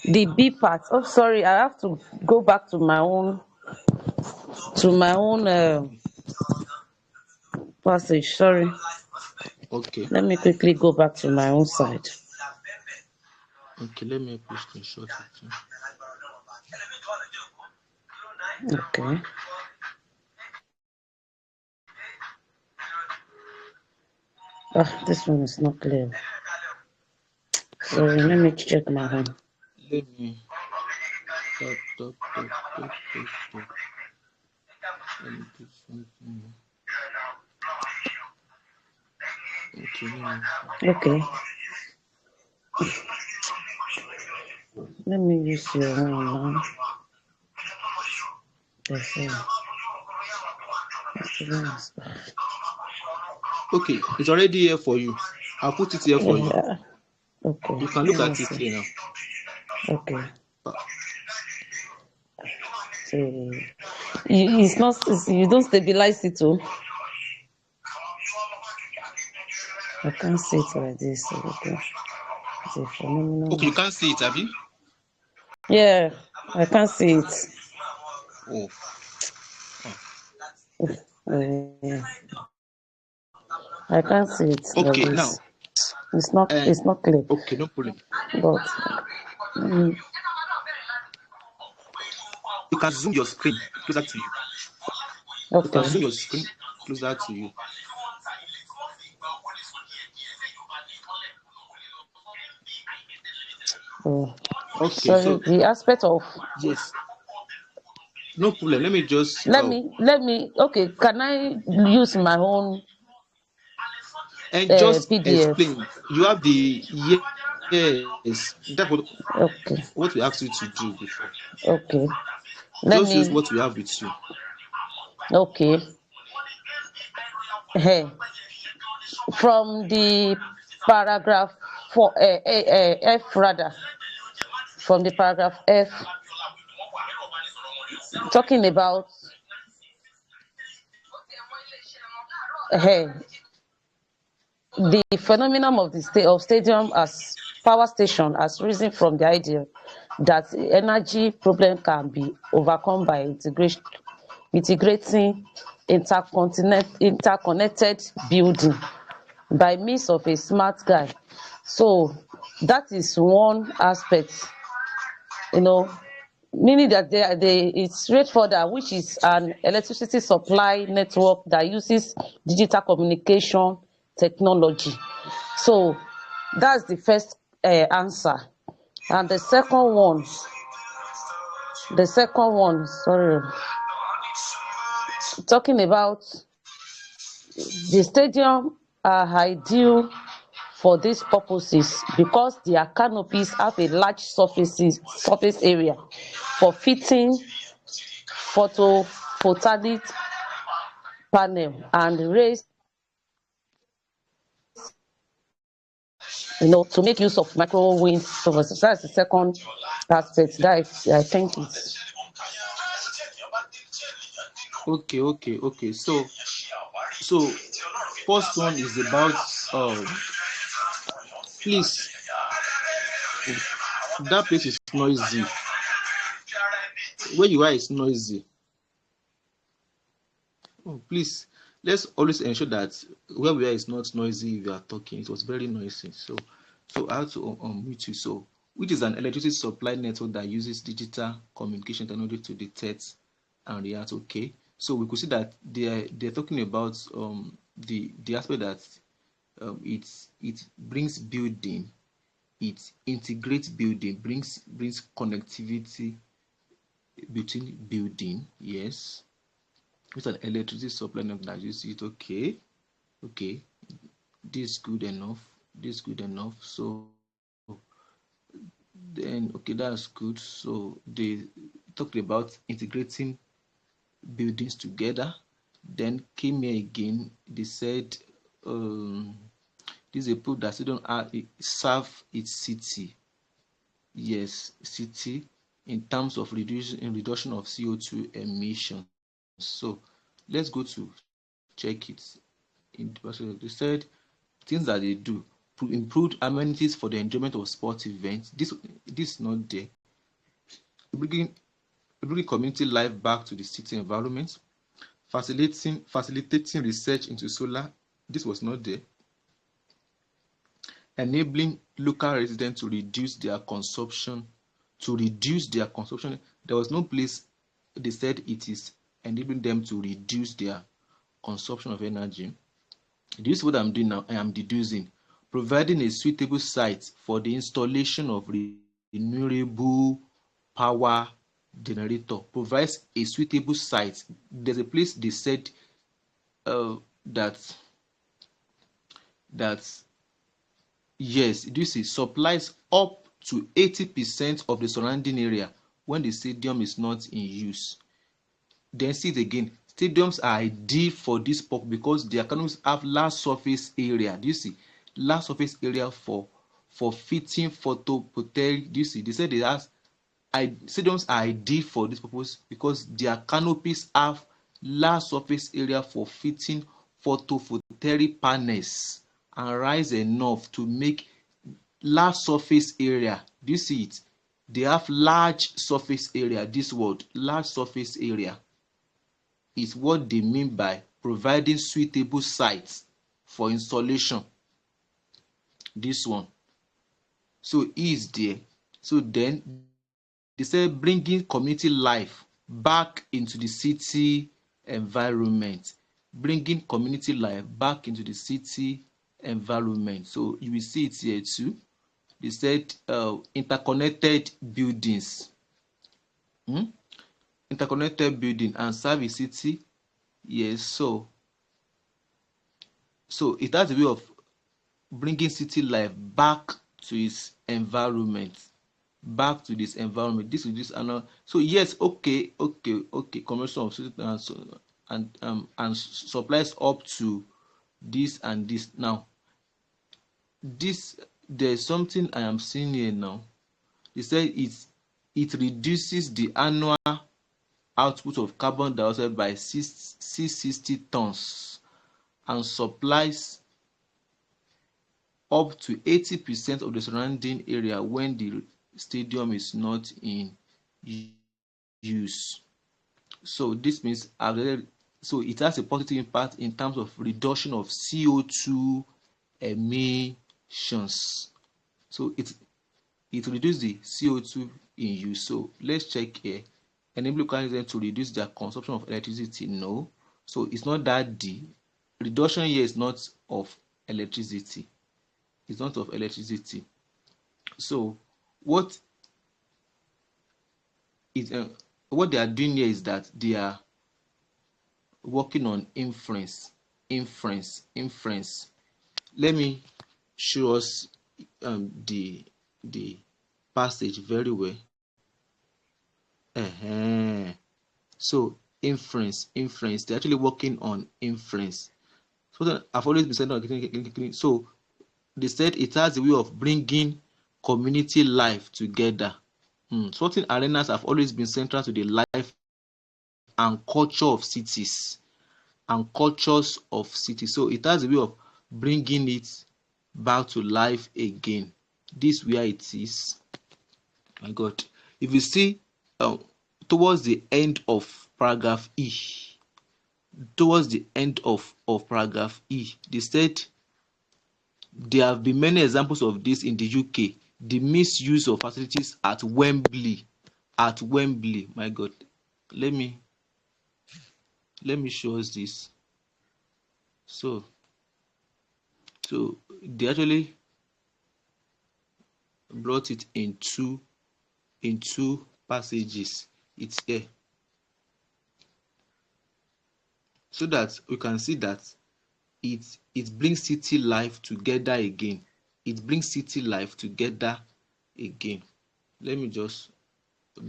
The B part. Oh, sorry. I have to go back to my own passage. Sorry. Okay. Let me quickly go back to my own side. Okay, let me push the short it. Okay. This one is not clear. Sorry, let me check my own. Let me talk. Let me do something. Okay. Let me use your own now. Okay, it's already here for you. I'll put it here for you. Yeah. Okay. You can look at it here now. Okay. So it's not. You don't stabilize it, too. I can't see it like this. Okay. It's a phenomenal. Okay, you can't see it, have you? Yeah, I can't see it. Oh. I can't see it like Okay, this. now. It's not clear. Okay, no problem. But you can zoom your screen closer to you. okay. You can zoom your screen closer to you. Okay, Sorry, so the aspect of yes. No problem. Let me just let me okay, can I use my own and just PDF? explain. You have the yes. That's Okay. what we asked you to do before. Okay. Just use what we have with you. Okay. Hey. From the paragraph F rather. From the paragraph F, talking about the phenomenon of stadium as power station has risen from the idea that energy problem can be overcome by integrating interconnected building by means of a smart guide. So that is one aspect, meaning that it's straightforward, which is an electricity supply network that uses digital communication technology. So that's the first answer. And the second one, sorry, talking about the stadium are ideal for these purposes because their canopies have a large surface area for fitting photovoltaic panel and raised to make use of microwave ovens. So that's the second aspect that I think it's Okay. So first one is about please, that place is noisy. Where you are is noisy. Oh, please, let's always ensure that where we are is not noisy if you are talking. It was very noisy. So I have to unmute you. So, which is an electricity supply network that uses digital communication technology to detect and react. Okay. So we could see that they're talking about the aspect that it brings building, it integrates building, brings connectivity between building. Yes, it's an electricity supply network that uses it. Okay, this is good enough. This is good enough. So then, okay, that's good. So they talked about integrating buildings together. Then came here again. They said this is a proof that still don't serve its city. Yes, city in terms of reduction of CO2 emissions. So let's go to check it. They said things that they do: improved amenities for the enjoyment of sports events. This is not there. Bringing community life back to the city environment. Facilitating research into solar. This was not there. Enabling local residents to reduce their consumption. There was no place they said it is enabling them to reduce their consumption of energy. This is what I'm doing now. I am deducing. Providing a suitable site for the installation of renewable power generator. Provides a suitable site. There's a place they said that yes, this is supplies up to 80% of the surrounding area when the stadium is not in use. Then see it again. Stadiums are ideal for this purpose because their canoes have large surface area. Do you see? Large surface area for fitting photovoltaic. Do you see? They said stadiums are ideal for this purpose because their canopies have large surface area for fitting photovoltaic panels and rise enough to make large surface area. Do you see it? They have large surface area. This word, large surface area, is what they mean by providing suitable sites for installation. This one. So E is there. So then they say bringing community life back into the city environment. Bringing community life back into the city environment. So you will see it here too. They said interconnected buildings. Interconnected building and serve a city. Yes, so it has a way of bringing city life back to its environment. Back to this environment. This is this another. So yes, okay. Commercial of city and supplies up to this and this. Now, this there's something I am seeing here now. They say it reduces the annual output of carbon dioxide by 660 tons and supplies up to 80% of the surrounding area when the stadium is not in use. So this means so it has a positive impact in terms of reduction of CO2 emissions. So it reduces the CO2 in use. So let's check here. Enable local residents to reduce their consumption of electricity. No. So it's not that the reduction here is not of electricity. It's not of electricity. So what they are doing here is that they are working on inference. Let me show us the passage very well. So inference. They're actually working on inference. So I've always been saying so they said it has a way of bringing community life together. Certain arenas have always been central to the life and culture of cities and cultures of cities. So it has a way of bringing it back to life again. This where it is. My God. If you see towards the end of paragraph E, towards the end of paragraph E, they said there have been many examples of this in the UK. The misuse of facilities at Wembley. At Wembley, my God. Let me show us this. So they actually brought it in two passages. It's here. So that we can see that it brings city life together again. It brings city life together again. Let me just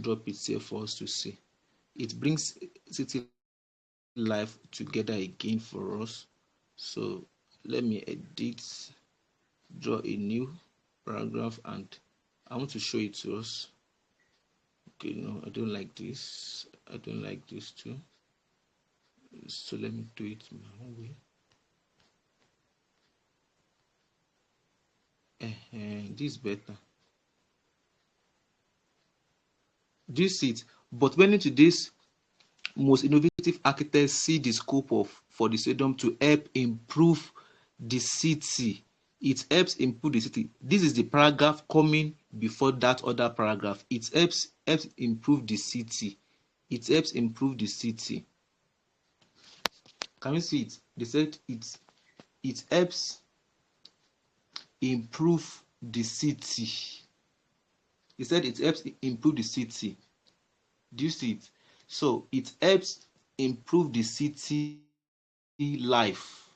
drop it here for us to see. It brings city life together again for us. So let me edit, draw a new paragraph, and I want to show it to us. Okay, no, I don't like this. I don't like this too. So let me do it my own way. This is better. Do you see it? But when into this, most innovative architects see the scope for the stadium to help improve the city. It helps improve the city. This is the paragraph coming before that other paragraph. It helps improve the city. It helps improve the city. Can you see it? They said it helps improve the city. They said it helps improve the city. Do you see it? So it helps improve the city life.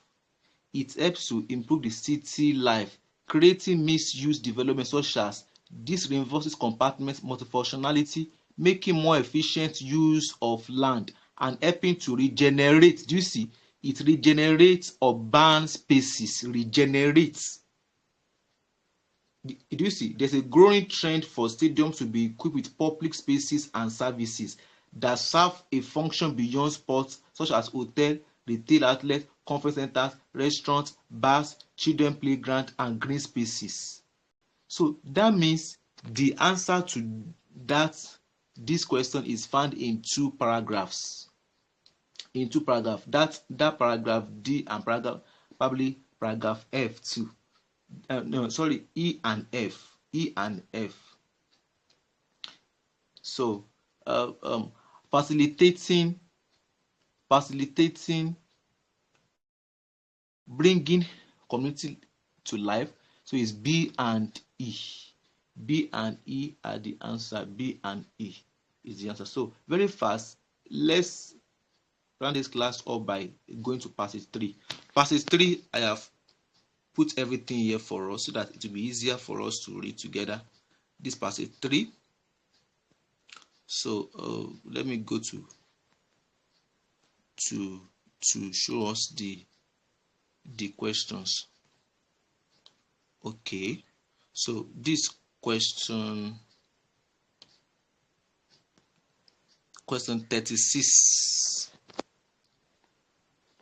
It helps to improve the city life, creating mixed-use development such as this reinforces compartment multifunctionality, making more efficient use of land and helping to regenerate. Do you see? It regenerates urban spaces, regenerates. Do you see? There's a growing trend for stadiums to be equipped with public spaces and services that serve a function beyond sports, such as hotel, retail outlets, conference centers, restaurants, bars, children playground, and green spaces. So that means the answer to this question is found in two paragraphs. That paragraph D and probably paragraph F too. No, sorry, E and F. So facilitating bringing community to life. So it's B and E. B and E are the answer. B and E is the answer. So very fast, let's round this class up by going to passage 3. Passage 3, I have put everything here for us so that it will be easier for us to read together. This passage 3. So let me go to show us the questions. Okay, so this question 36.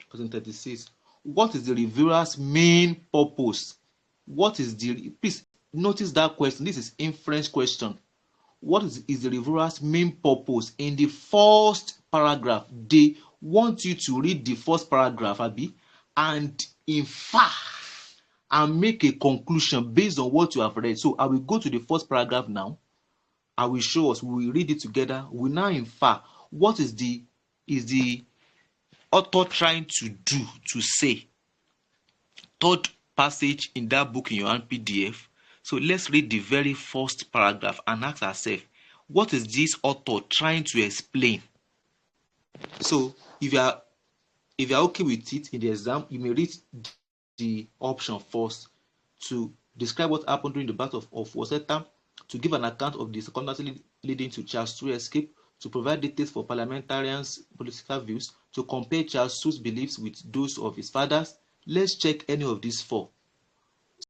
Question 36. What is the reviewer's main purpose? Please notice that question. This is inference question. What is the reviewer's main purpose? In the first paragraph, they want you to read the first paragraph, Abi, and infer and make a conclusion based on what you have read. So I will go to the first paragraph now. I will show us. We will read it together. We now infer what is the author trying to do, to say. Third passage in that book in your hand PDF. So let's read the very first paragraph and ask ourselves, what is this author trying to explain? So if you are okay with it in the exam, you may read the option first: to describe what happened during the Battle of Worcester, to give an account of the circumstances leading to Charles II's escape, to provide details for parliamentarians' political views, to compare Charles II's beliefs with those of his fathers. Let's check any of these four.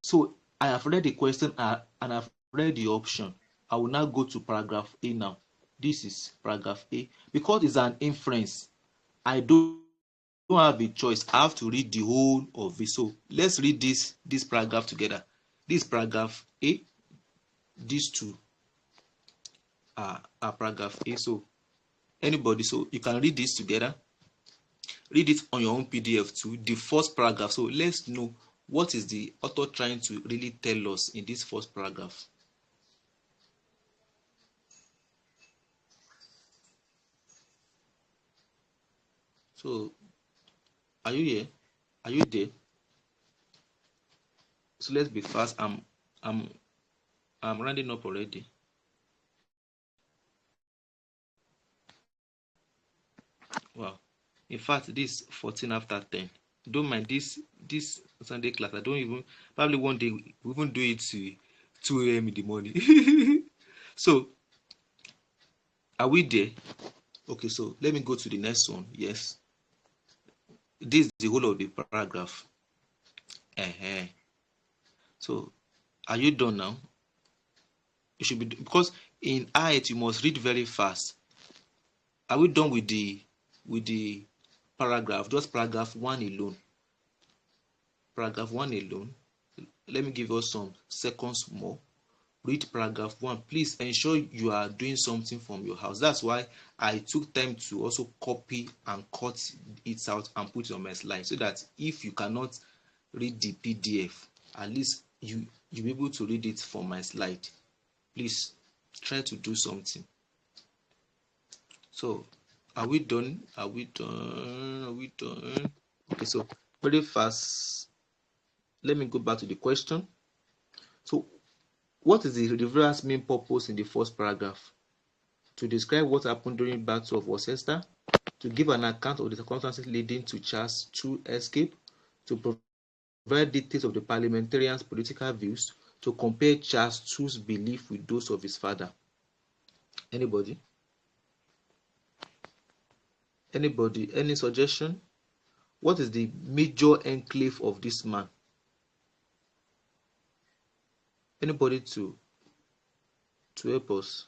So I have read the question and I've read the option. I will now go to paragraph A now. This is paragraph A. Because it's an inference, I don't have a choice. I have to read the whole of it. So let's read this paragraph together. This paragraph A, these two are paragraph A. So anybody, so you can read this together. Read it on your own PDF too. The first paragraph. So let's know what is the author trying to really tell us in this first paragraph. So are you here? Are you there? So let's be fast. I'm I'm rounding up already. Wow. In fact, this 14 after 10. Don't mind this Sunday class. I don't even, probably one day we even do it to 2 a.m. in the morning. So are we there? Okay, so let me go to the next one. Yes. This is the whole of the paragraph. So are you done now? You should be, because in IELTS you must read very fast. Are we done with the paragraph? Just paragraph one alone. Paragraph one alone. Let me give us some seconds more. Read paragraph one. Please ensure you are doing something from your house. That's why I took time to also copy and cut it out and put it on my slide, so that if you cannot read the PDF, at least you'll be able to read it from my slide. Please try to do something. So are we done? Are we done? Are we done? Okay, so very fast. Let me go back to the question. So what is the reverse main purpose in the first paragraph? To describe what happened during Battle of Worcester, to give an account of the circumstances leading to Charles' true escape, to provide details of the parliamentarians' political views, to compare Charles' true belief with those of his father. Anybody? Anybody? Any suggestion? What is the major enclave of this man? Anybody to help us?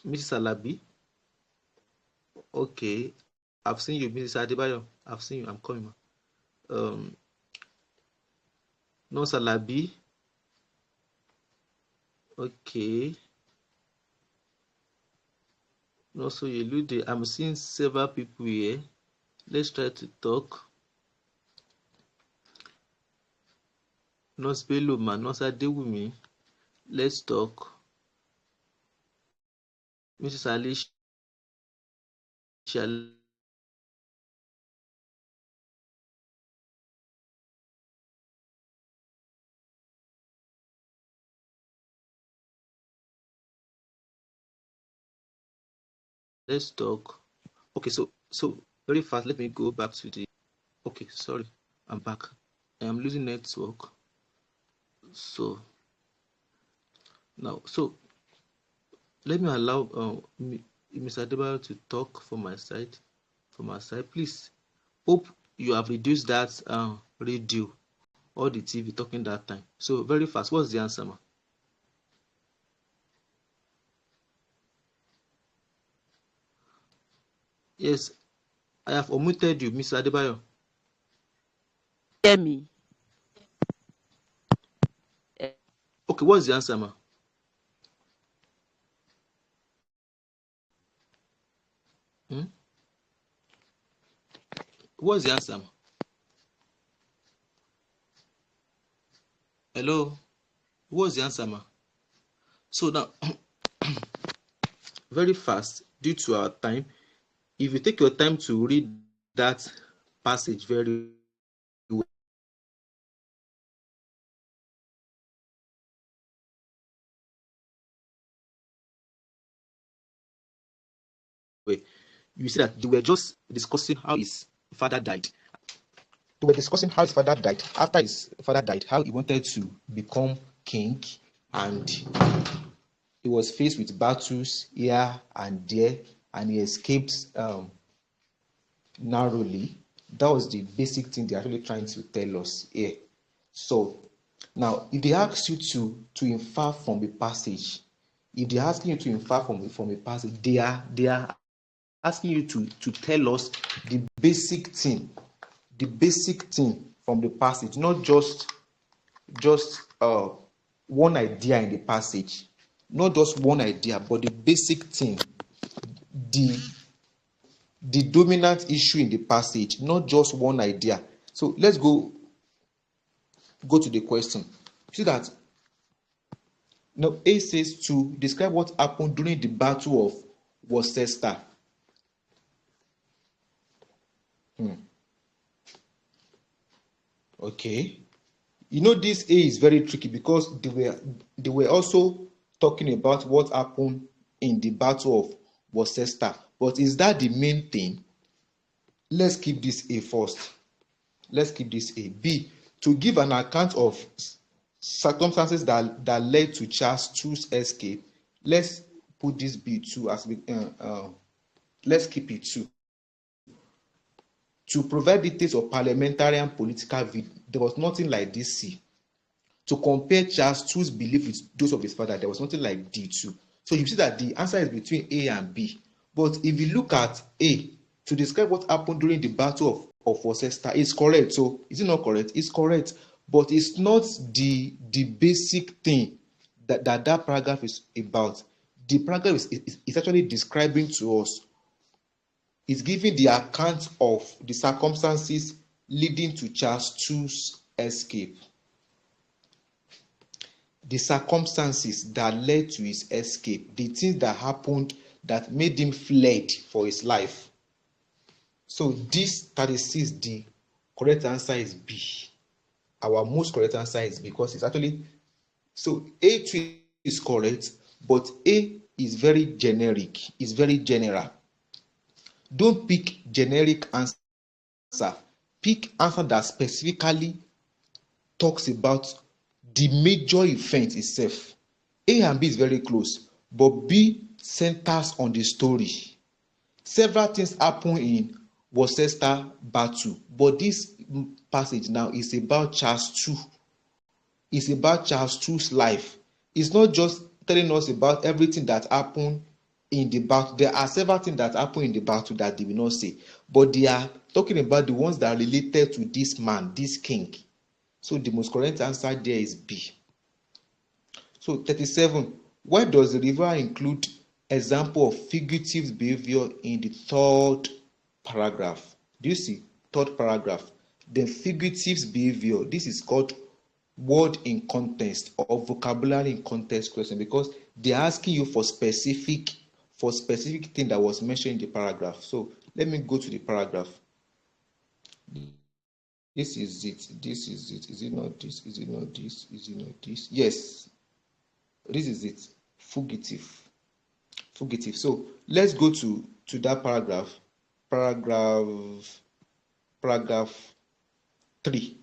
Mrs. Alabi? Okay, I've seen you, Mrs. Adebayo. I've seen you. I'm coming. Nurse Alabi? Okay. Also, Yelude, I'm seeing several people here. Let's try to talk. Nurse Bello, man, Nurse Adewumi. Let's talk. Mrs. Alicia, let's talk. Okay, so very fast. Let me go back to the. Okay, sorry, I'm back. I am losing network. So now, so let me allow Mr. Adebayo to talk from my side. From our side, please. Hope you have reduced that radio or the TV talking that time. So very fast. What's the answer, ma? Yes, I have omitted you, Mr. Adebayo. Hear me? Okay, what's the answer, ma? What's the answer, ma? Hello? What's the answer, ma? So now, very fast, due to our time, if you take your time to read that passage very well, you see that they were just discussing how his father died. They were discussing how his father died. After his father died, how he wanted to become king, and he was faced with battles here and there. and he escaped narrowly. That was the basic thing they're actually trying to tell us here. So now, if they ask you to infer from the passage, if they're asking you to infer from a passage, they are asking you to tell us the basic thing from the passage, not just one idea in the passage, not just one idea, but the basic thing, the the dominant issue in the passage, not just one idea. So let's go to the question. See that now A says to describe what happened during the Battle of Worcester. Okay. You know this A is very tricky because they were also talking about what happened in the Battle of Worcester. But is that the main thing? Let's keep this A first. Let's keep this A. B, to give an account of circumstances that led to Charles II's escape. Let's put this B two as let's keep it two. To provide details of parliamentary and political view. There was nothing like this C. To compare Charles II's belief with those of his father, there was nothing like D2. So you see that the answer is between A and B. But if you look at A, to describe what happened during the Battle of Worcester, it's correct. So is it not correct? It's correct. But it's not the basic thing that paragraph is about. The paragraph is actually describing to us, is giving the account of the circumstances leading to Charles II's escape. The circumstances that led to his escape, the things that happened that made him fled for his life. So this 36, the correct answer is B. Our most correct answer is because it's actually, so A2 is correct, but A is very generic, it's very general. Don't pick generic answer. Pick answer that specifically talks about the major event itself. A and B is very close, but B centers on the story. Several things happen in Worcester battle, but this passage now is about Charles II. It's about Charles II's life. It's not just telling us about everything that happened in the battle. There are several things that happen in the battle that they will not say, but they are talking about the ones that are related to this man, this king. So the most correct answer there is B. So 37. Why does the reviewer include example of fugitive behavior in the third paragraph? Do you see? Third paragraph. The fugitive behavior. This is called word in context or vocabulary in context question, because they are asking you for specific thing that was mentioned in the paragraph. So let me go to the paragraph. This is it. This is it. Is it not this? Is it not this? Is it not this? Yes. This is it. Fugitive. Fugitive. So let's go to that paragraph. Paragraph 3.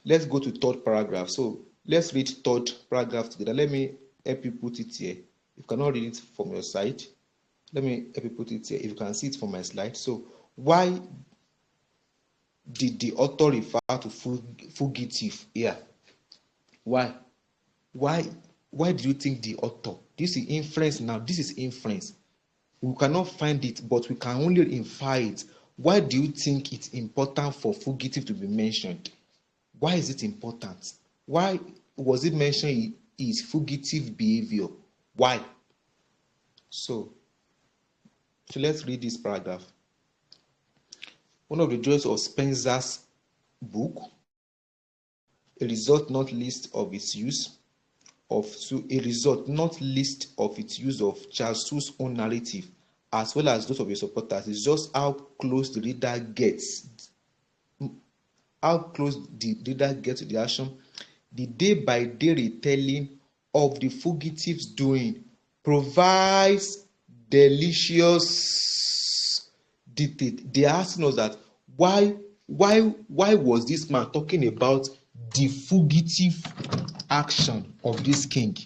Let's go to third paragraph. So let's read third paragraph together. Let me help you put it here. You cannot read it from your side. Let me help you put it here. If you can see it from my slide. So why did the author refer to fugitive here? Why do you think the author? This is inference now. This is inference. We cannot find it, but we can only infer it. Why do you think it's important for fugitive to be mentioned? Why is it important? Why was it mentioned is fugitive behavior? Why? So let's read this paragraph. One of the joys of Spencer's book, a result not least of its use of Charles II's own narrative, as well as those of your supporters, is just how close the reader gets to the action. The day-by-day retelling of the fugitive's doing provides delicious detail. They are asking us that why was this man talking about the fugitive action of this king?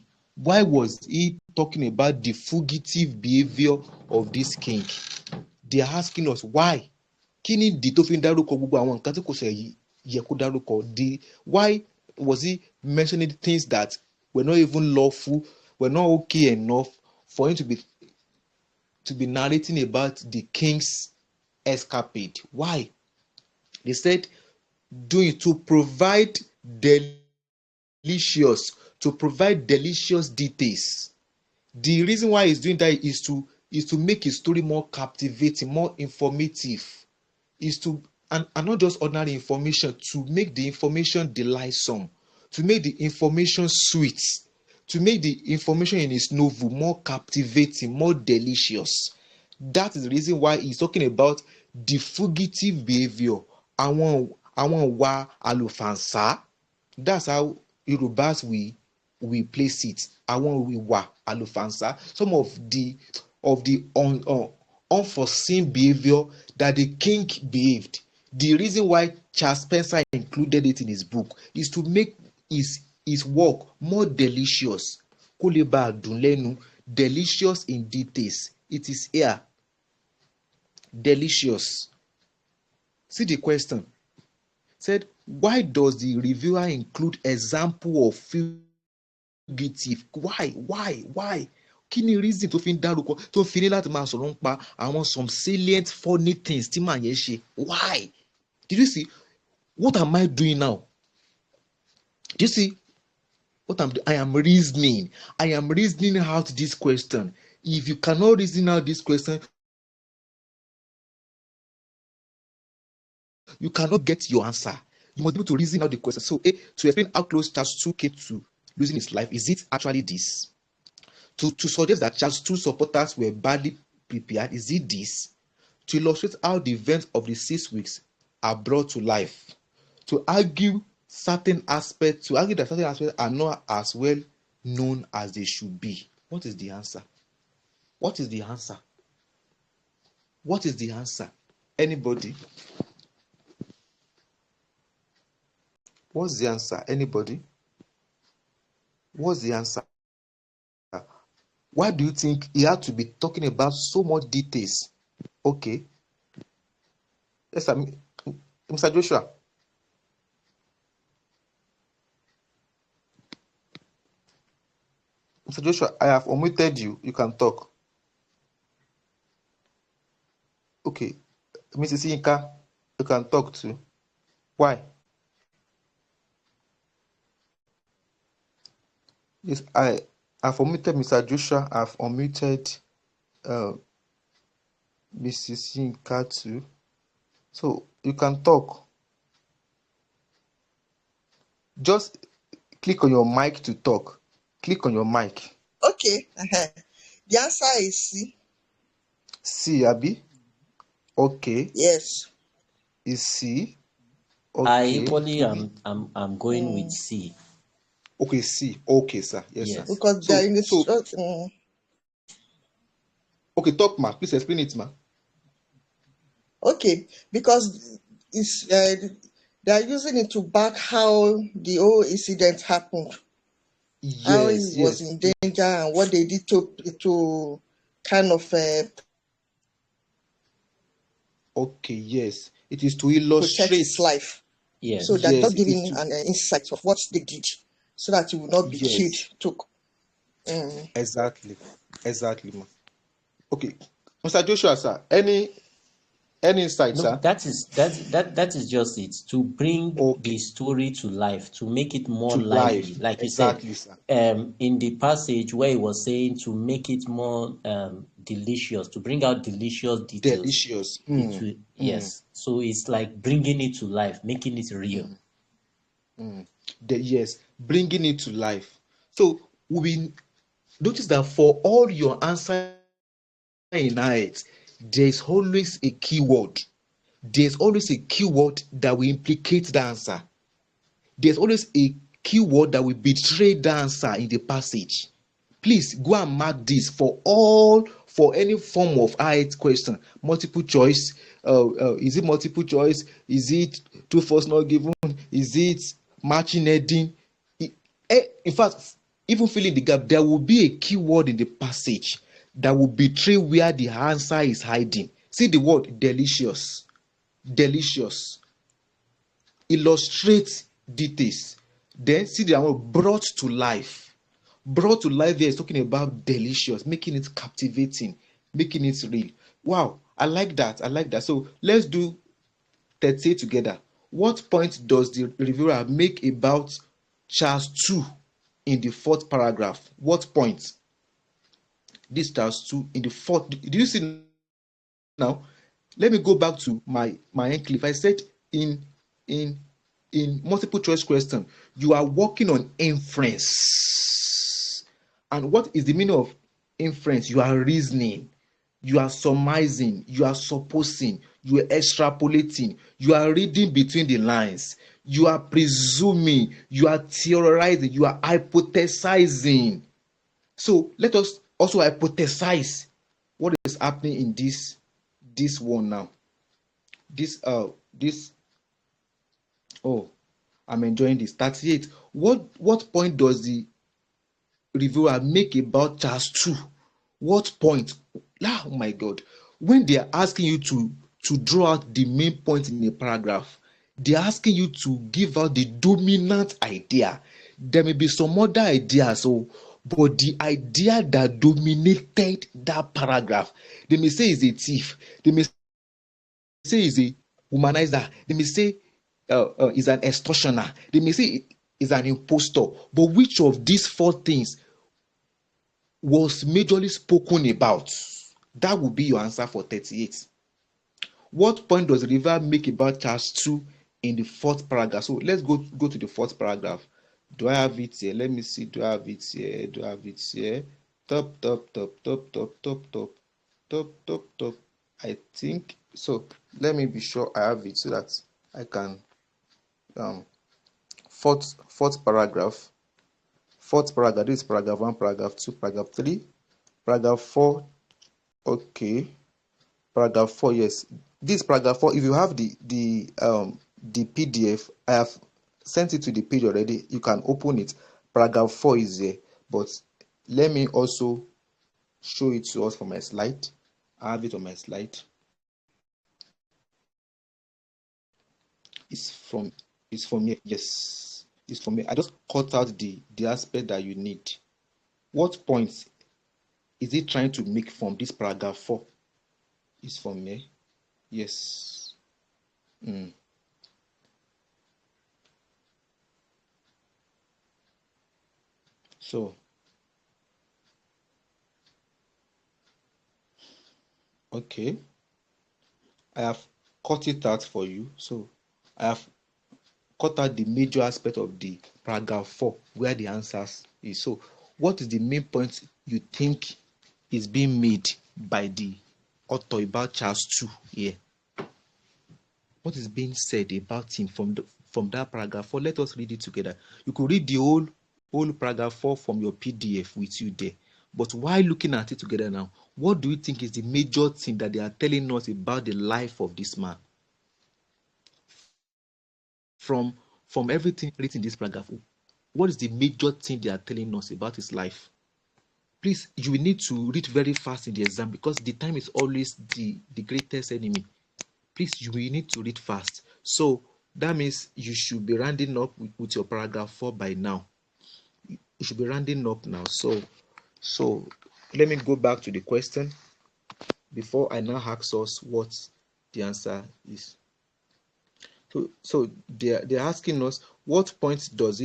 Why was he talking about the fugitive behavior of this king? They are asking us why. Kí ni ìdí tó fi ń dárúkọ gbogbo àwọn nǹkan tí kò ṣe yẹ kó dárúkọ? Why was he mentioning things that were not even lawful, were not okay enough for him to be narrating about the king's escapade? Why? They said doing it to provide delicious details. The reason why he's doing that is to make his story more captivating, more informative, and not just ordinary information, to make the information delightsome, to make the information sweet, to make the information in his novel more captivating, more delicious. That is the reason why he's talking about the fugitive behavior. Àwọn ìwà àlùfànṣá. That's how Yorùbás we place it. Àwọn ìwà àlùfànṣá. Some of the unforeseen behavior that the king behaved. The reason why Charles Spencer included it in his book is to make his work more delicious. Kó lè bá a dùn lẹ́nu. Delicious in details. It is here. Delicious. See the question. Said, why does the reviewer include example of fugitive? Why? Kí ni reason tó fi ń dárúkọ tó fi ní láti máa sọ̀rọ̀ nípa àwọn some salient funny things tí màá yẹn ṣe? Why? Did you see? What am I doing now? Do you see what I'm doing? I am reasoning. I am reasoning out this question. If you cannot reason out this question, you cannot get your answer. You must be able to reason out the question. So, to explain how close Charles II came to losing his life, is it actually this? To suggest that Charles II supporters were badly prepared, is it this? To illustrate how the events of the 6 weeks are brought to life. To argue that certain aspects are not as well known as they should be. What is the answer? What is the answer? What is the answer? Anybody? What's the answer? Anybody? What's the answer? Why do you think he had to be talking about so much details? Okay. Yes, Mr. Joshua. Mr. Joshua, I have unmuted you. You can talk. Okay. Mrs. Inka, you can talk too. Why? Yes, I have unmuted Mr. Joshua. I've unmuted Mrs. Yinka too. So you can talk. Just click on your mic to talk. Click on your mic. Okay. The answer is C. C, Abby? Okay. Yes. Is C. I Okay. equally I'm going with C. Okay, C. Okay, sir. Yes, Yes. sir. Because they're in the Okay, talk, ma. Please explain it, ma. okay, because it's they're using it to back how the whole incident happened, how he Yes, was yes. in danger, and what they did to kind of Okay, yes. It is to protect illustrate. his life. Yes. So they're Yes, just it is giving to. an insight of what they did, so that he will not be killed. Yes, exactly, ma. Okay, Mr. Joshua, sir. Any insight, No, sir? that is just it. To bring the Okay, story to life, to make it more to life. lively. Like you said, Exactly, sir. in the passage where he was saying to make it more delicious, to bring out delicious details. Delicious. Yes. So it's like bringing it to life, making it real. Yes, bringing it to life. So we notice that for all your answer in it, there's always a keyword. There's always a keyword that will implicate the answer. There's always a keyword that will betray the answer in the passage. Please go and mark this for any form of IELTS question. Multiple choice. Is it multiple choice? Is it true false not given? Is it matching heading? In fact, even fill in the gap, there will be a keyword in the passage that will betray where the answer is hiding. See the word delicious. Delicious. Illustrate details. Then see the word brought to life. Brought to life here is talking about delicious, making it captivating, making it real. Wow, I like that. I like that. So let's do 38 together. What point does the reviewer make about Charles 2 in the 4th paragraph? What point? This Charles 2 in the 4th. Do you see now? Let me go back to my enclave. I said in in multiple choice question, you are working on inference. And what is the meaning of inference? You are reasoning, you are surmising, you are supposing, you are extrapolating, you are reading between the lines, you are presuming, you are theorizing, you are hypothesizing. So let us also hypothesize what is happening in this one now. This oh, I'm enjoying this. 38. What point does the reviewer make about Charles 2? What point? Oh my God. When they are asking you to draw out the main point in a paragraph, they are asking you to give out the dominant idea. There may be some other ideas, but the idea that dominated that paragraph, they may say is a thief. They may say is a womanizer. They may say is an extortioner. They may say is an impostor. But which of these 4 things was majorly spoken about? That would be your answer for 38. What point does the reviewer make about Charles 2 in the 4th paragraph? So let's go to the 4th paragraph. Do I have it here? Let me see. Do I have it here? Do I have it here? Top. I think so. Let me be sure I have it so that I can. Fourth paragraph. This is paragraph 1, paragraph 2, paragraph 3, paragraph 4. Okay, paragraph 4. Yes, this paragraph 4. If you have the PDF, I have sent it to the page already. You can open it. Paragraph 4 is there, but let me also show it to us for my slide. I have it on my slide. It's from here. Yes, it's from here. I just cut out the aspect that you need. What point is it trying to make from this paragraph 4? It's from here. Yes. So, okay, I have cut it out for you. So, I have cut out the major aspect of the paragraph 4 where the answers is. So, what is the main point you think is being made by the author about Charles 2 here? What is being said about him from that paragraph 4? Let us read it together. You could read the whole paragraph 4 from your PDF with you there. But while looking at it together now, what do you think is the major thing that they are telling us about the life of this man? From everything written in this paragraph, what is the major thing they are telling us about his life? Please, you will need to read very fast in the exam because the time is always the greatest enemy. Please, you will need to read fast. So that means you should be rounding up with your paragraph 4 by now. You should be rounding up now. So let me go back to the question before I now ask us what the answer is. So they're asking us, what point does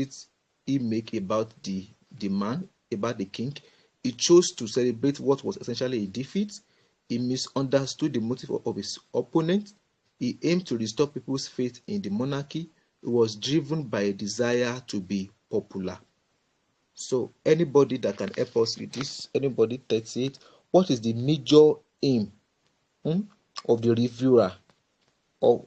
he make about the man, about the king? He chose to celebrate what was essentially a defeat. He misunderstood the motive of his opponent. He aimed to restore people's faith in the monarchy. He was driven by a desire to be popular. So anybody that can help us with this, anybody 38, what is the major aim of the reviewer? Or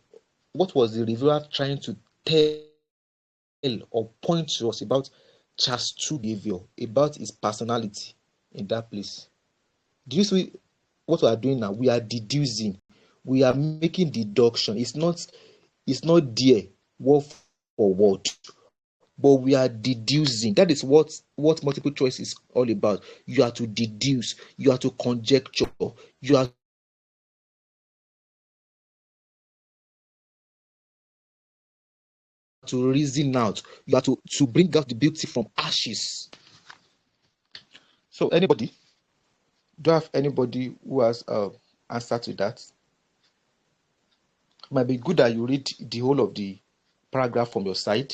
what was the reviewer trying to tell or point to us about Charles 2 behavior, about his personality in that place? Do you see what we are doing now? We are deducing, we are making deduction. It's not there word for word, but we are deducing. That is what multiple choice is all about. You are to deduce, you are to conjecture, you are to reason out, you are to bring out the beauty from ashes. So anybody, do I have anybody who has answer to that? Might be good that you read the whole of the paragraph from your side.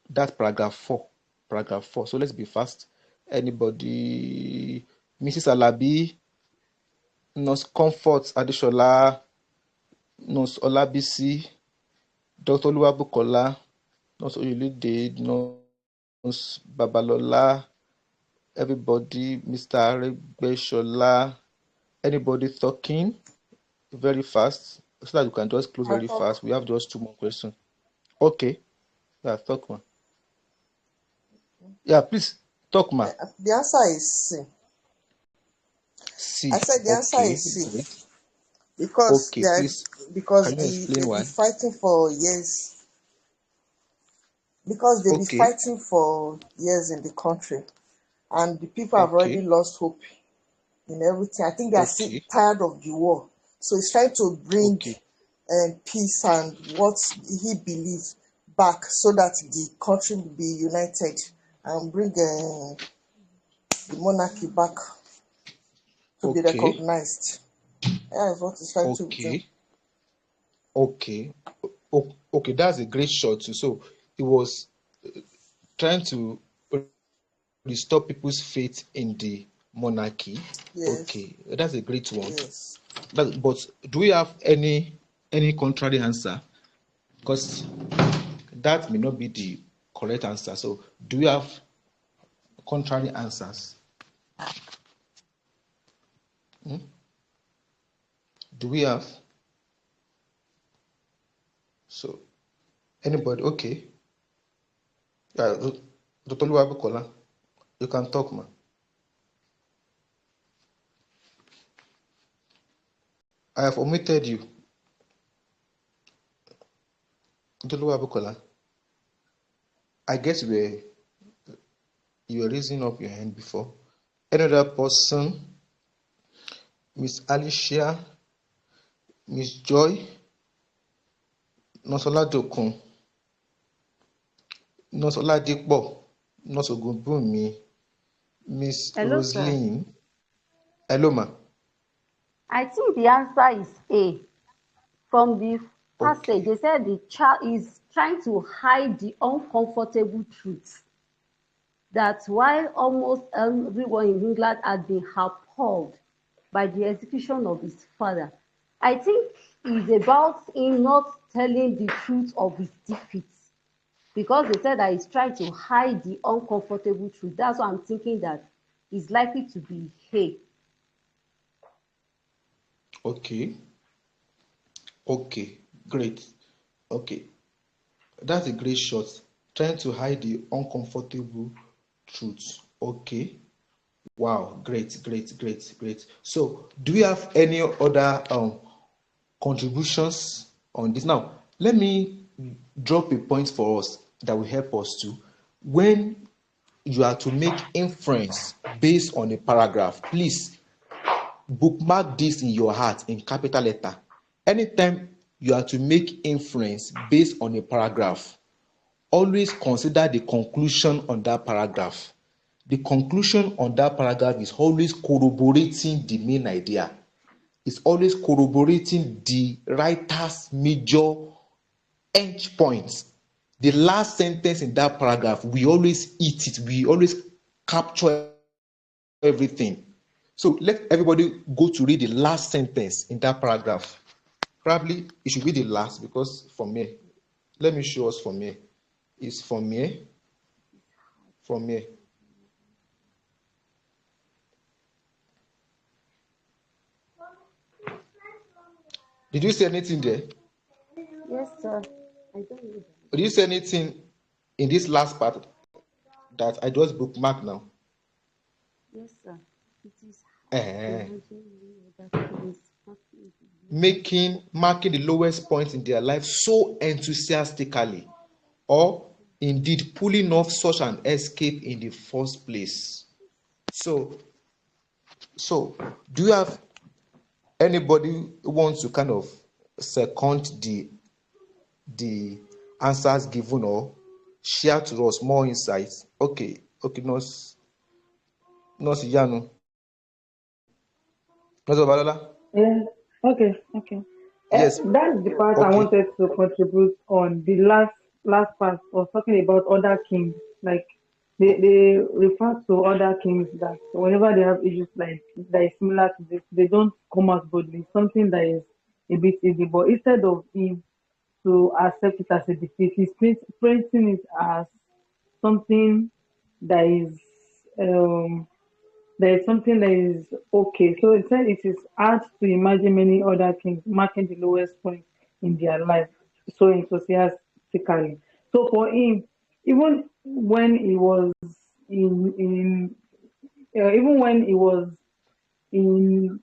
That's paragraph 4. Paragraph 4. So let's be fast. Anybody? Mrs. Alabi, Nurse Comfort Adeshola, Nurse Olabisi, Dr. Oluwabukola, Nurse Oyelide, Nurse Babalola, everybody, Mr. Aregbeshola, anybody talking very fast so that you can just close I very talk. fast. We have just 2 more questions. Okay. Yeah, talk man. Yeah, please talk man. The answer is C. I C. said the answer Okay, is C great. because Okay, please because can you explain they've been why? fighting for years. Because they've been Okay, fighting for years in the country, and the people have already okay, lost hope in everything. I think they are still okay, tired of the war. So he's trying to bring okay, peace and what he believes back so that the country will be united and bring the monarchy back to be okay, recognized. That is what he's trying to do. okay, okay, okay. That's a great shot too. So it was trying to restore people's faith in the monarchy. Yes, Okay, that's a great one. yes. But do we have any contrary answer? Because that may not be the correct answer. So do we have contrary answers? Hmm? Do we have? So anybody? Okay. Yeah, Dr. Luwabukola, you can talk, man. I have omitted you. Dr. Luwabukola, I guess you were raising up your hand before. Any other person? Miss Alicia, Miss Joy, Nosola Dokun, Nosola Dikbo, Nosogunbumi, Miss Hello, sir. Roseline. Hello, ma. I think the answer is A. From the passage, Okay, they said the child is trying to hide the uncomfortable truth that while almost everyone in England had been appalled by the execution of his father, I think it's about him not telling the truth of his defeats because they said that he's trying to hide the uncomfortable truth. That's why I'm thinking that it's likely to be A. okay, okay, great. Okay, that's a great shot. Trying to hide the uncomfortable truth. Okay. Wow, great, great, great, great. So, do we have any other contributions on this? Now, let me drop a point for us that will help us to. When you are to make inference based on a paragraph, please bookmark this in your heart in capital letter. Anytime you are to make inference based on a paragraph, always consider the conclusion on that paragraph. The conclusion on that paragraph is always corroborating the main idea. It's always corroborating the writer's major end points. The last sentence in that paragraph, we always eat it. We always capture everything. So let everybody go to read the last sentence in that paragraph. Probably it should be the last because from here, let me show us from here. It's from here, from here. Did you see anything there? Yes, sir. I don't know. Did you see anything in this last part that I just bookmark now? Yes, sir. It is hard to Eh, imagine any other things happening. marking the lowest point in their life so enthusiastically, or indeed pulling off such an escape in the first place. So, do you have anybody who wants to kind of second the answers given or share to us more insights? Okay, Nurse Yanu. Nurse Babalola? Yeah. Okay. Yes, That's the part I okay. wanted to contribute on. The last part was talking about other kings. Like they refer to other kings that whenever they have issues like that is similar to this, they don't come out boldly. Something that is a bit easy, but instead of him to accept it as a defeat, he's painting it as something that is um there is something that is okay. So it said it is hard to imagine many other kings marking the lowest point in their life so enthusiastically. So for him, even when he was in even when he was in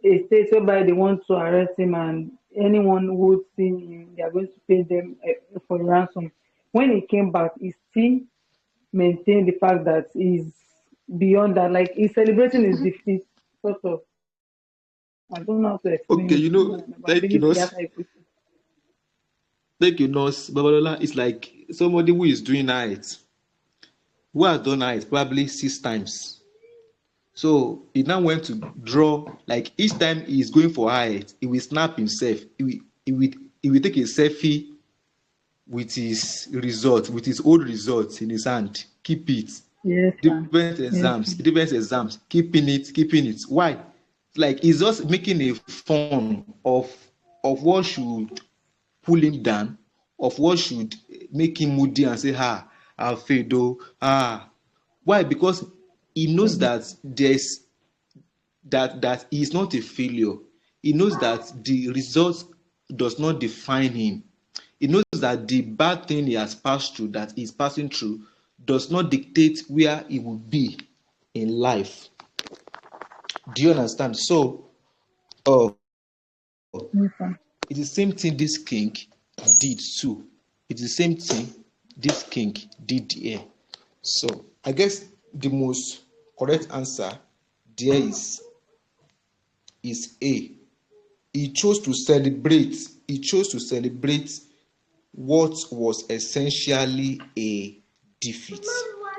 a state whereby they want to arrest him and anyone who would see him, they are going to pay them for ransom. When he came back, he still maintain the fact that he's beyond that. Like he's celebrating his defeat, sort of. I don't know how to explain Okay, it, but I thank you, believe Nurse. that's how I put it. Thank you, Nurse Babalola. It's like somebody who is doing it, who has done it probably 6 times. So he now went to draw, like each time he is going for height, he will snap himself. He will take a selfie with his result, with his old results in his hand. Keep it. Yes, ma'am. Yes, ma'am. Different exams, keeping it. Why? Like he's just making a fun of what should pull him down, of what should make him moody and say, I've failed. Why? Because he knows that there's that he is not a failure. He knows that the result does not define him. He knows that the bad thing he has passed through, that he's passing through, does not dictate where he will be in life. Do you understand? So, uh, Yes, ma'am. it's the same thing this king did too. It's the same thing this king did here. So, I guess the most correct answer there is A. He chose to celebrate. He chose to celebrate what was essentially a defeat.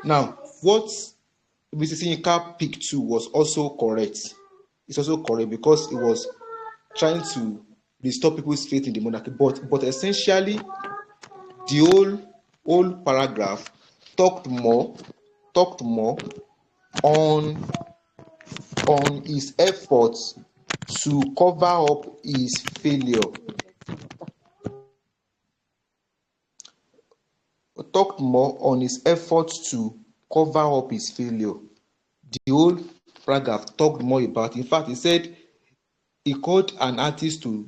Now, what Mrs. Yinka picked too was also correct. It's also correct because it was trying to restore people's faith in the monarchy. But essentially, the whole paragraph talked more on his efforts to cover up his failure. Talked more on his efforts to cover up his failure. The whole paragraph talked more about. In fact, he said he called an artist to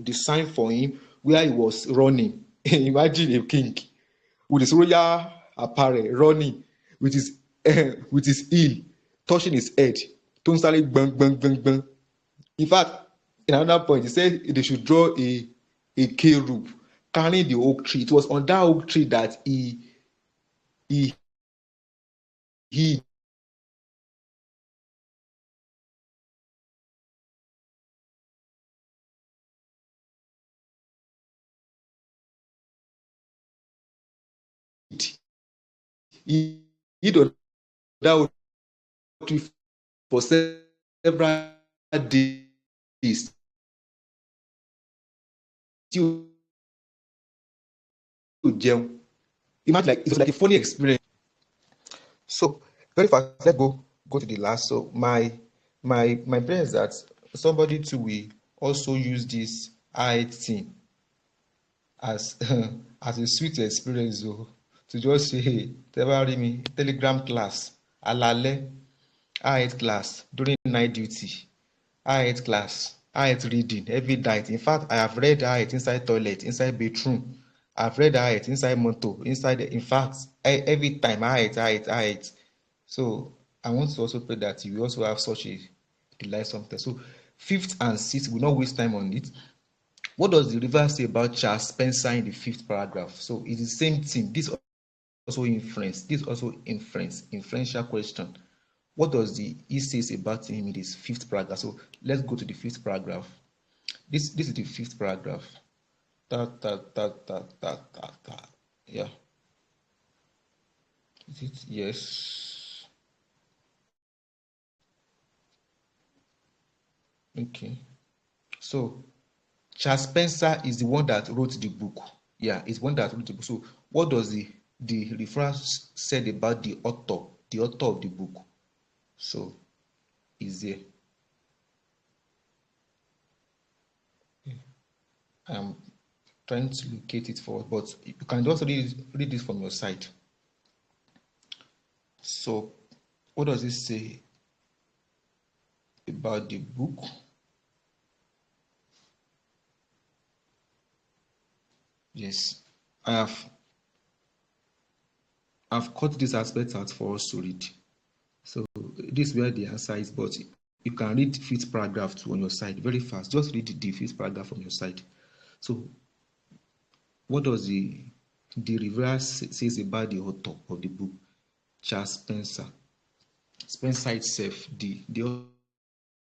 design for him where he was running. Imagine a king with his royal apparel running with his with his heel touching his head. Tó ń sáré gbọ̀n gbọ̀n gbọ̀n gbọ̀n. In fact, in another point, he said they should draw a cherub carrying the oak tree. It was on that oak tree that he hid he hid on that oak tree for several days. Tí ò jẹun. Imagine, like it was like a funny experience. So very fast, let's go to the last. So my prayer is that somebody too will also use this IT thing as as a sweet experience to just say, hey, tẹ́ bá rí mi Telegram class alalẹ́ IT class during night duty, IT class, IT reading every night. In fact, I have read IT inside toilet, inside bathroom. I've read IT inside motor, inside. In fact, every time IT. So I want to also pray that you also have such a delightsome test. So fifth and sixth, we'll not waste time on it. What does the reviewer say about Charles Spencer in the 5th paragraph? So it's the same thing. This also inference. This also inferential question. What does he says about him in this 5th paragraph? So let's go to the 5th paragraph. This is the 5th paragraph. Yeah. Is it? Yes. Okay. So Charles Spencer is the one that wrote the book. Yeah, it's one that wrote the book. So what does the referrer said about the author of the book? So is there. I'm trying to locate it forward, but you can just read this from your side. So what does it say about the book? Yes, I've cut this aspect out for us to read. So this is where the answer is, but you can read 5th paragraph too on your side very fast. Just read the 5th paragraph on your side. So what does the reviewer says about the author of the book? Charles Spencer. Spencer itself, the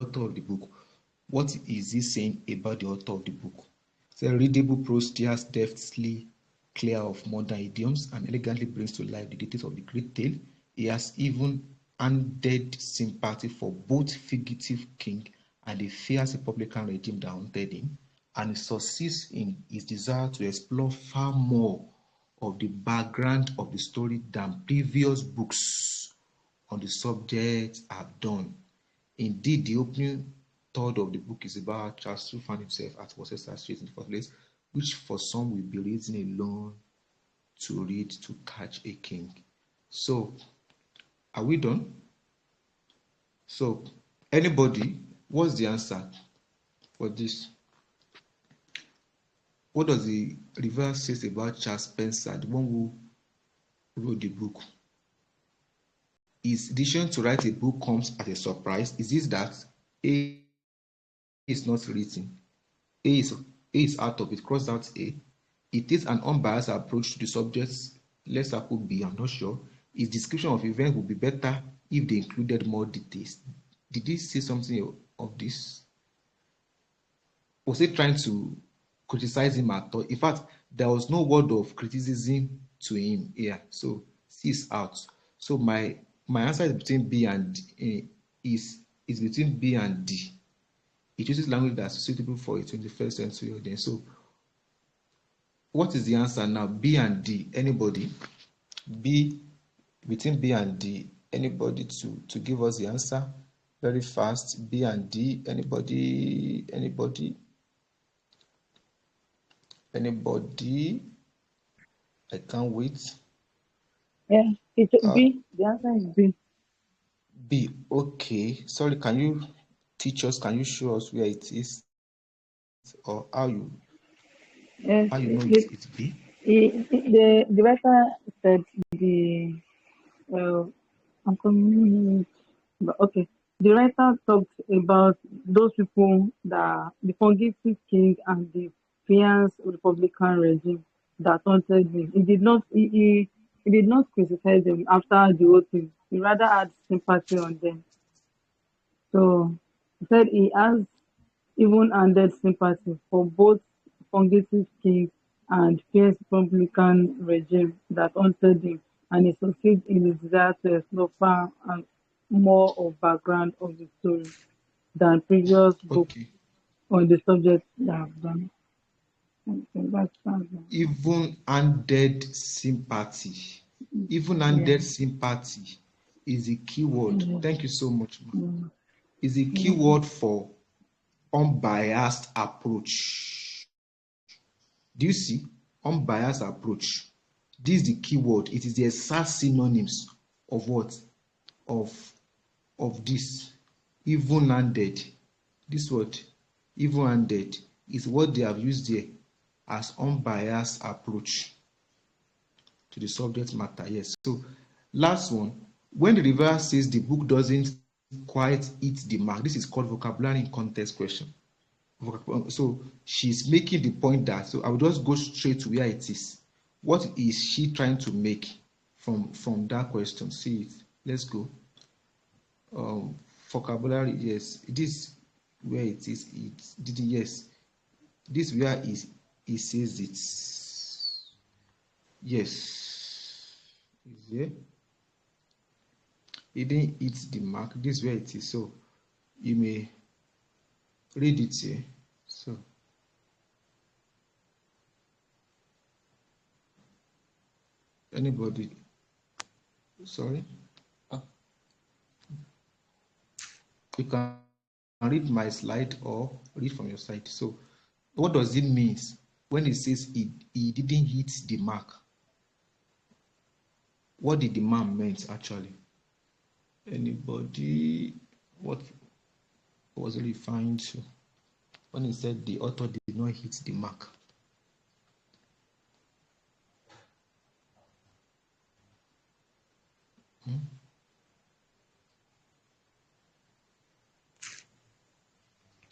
author of the book. What is he saying about the author of the book? It's a readable prose, just deftly clear of modern idioms and elegantly brings to life the details of the great tale. He has even undead sympathy for both fugitive king and the fierce republican regime that hunted him, and he succeeds in his desire to explore far more of the background of the story than previous books on the subject have done. Indeed, the opening third of the book is about Charles who found himself at Worcester Street in the first place, which for some will be reason alone to read to catch a king. So, are we done? So, anybody, what's the answer for this? What does the reviewer say about Charles Spencer, the one who wrote the book? His decision to write a book comes as a surprise. Is this that A is not written? A is out of it, cross out A. It is an unbiased approach to the subjects. Let's put B, I'm not sure. His description of events would be better if they included more details. Did he say something of this? Was he trying to criticize him at all? In fact, there was no word of criticism to him here. So C is out. So my answer is between B and D, is between B and D. It uses language that's suitable for a 21st century audience. So what is the answer now? B and D. Anybody? B, between B and D. Anybody to give us the answer? Very fast. B and D. Anybody? I can't wait. Yeah, it's B. The answer is B. B. Okay. Sorry, can you teach us? Can you show us where it is, or how you Yes, know it's B? the writer said I'm coming. But okay, the writer talked about those people that the fugitive king and the fierce republican regime that haunted him. He did not criticize them after the whole thing. He rather had sympathy on them. So he said he has even-handed sympathy for both fugitive king and fierce republican regime that haunted him, and he succeeds in his desire to explore far and more of background of the story than previous books Okay. on the subject that have done. Even-handed sympathy. Even-handed sympathy is a key word. Thank you so much, ma. Is a key word for unbiased approach. Do you see? Unbiased approach. This is the key word. It is the exact synonyms of what? Of this. Even-handed. This word, even-handed, is what they have used here as unbiased approach to the subject matter. Yes. So last one, when the reviewer says the book doesn't quite hit the mark, this is called vocabulary in context question. So she's making the point that, so I will just go straight to where it is. What is she trying to make from that question? See it. Let's go. Vocabulary, yes. This where it is. It did, yes. This where is it says it. Yes. Is here. It didn't hit the mark. This where it is. So you may read it here. So anybody, sorry, you can read my slide or read from your side. So what does it mean when it says he didn't hit the mark? What did the man meant actually? Anybody? What was it referring to when he said the author did not hit the mark?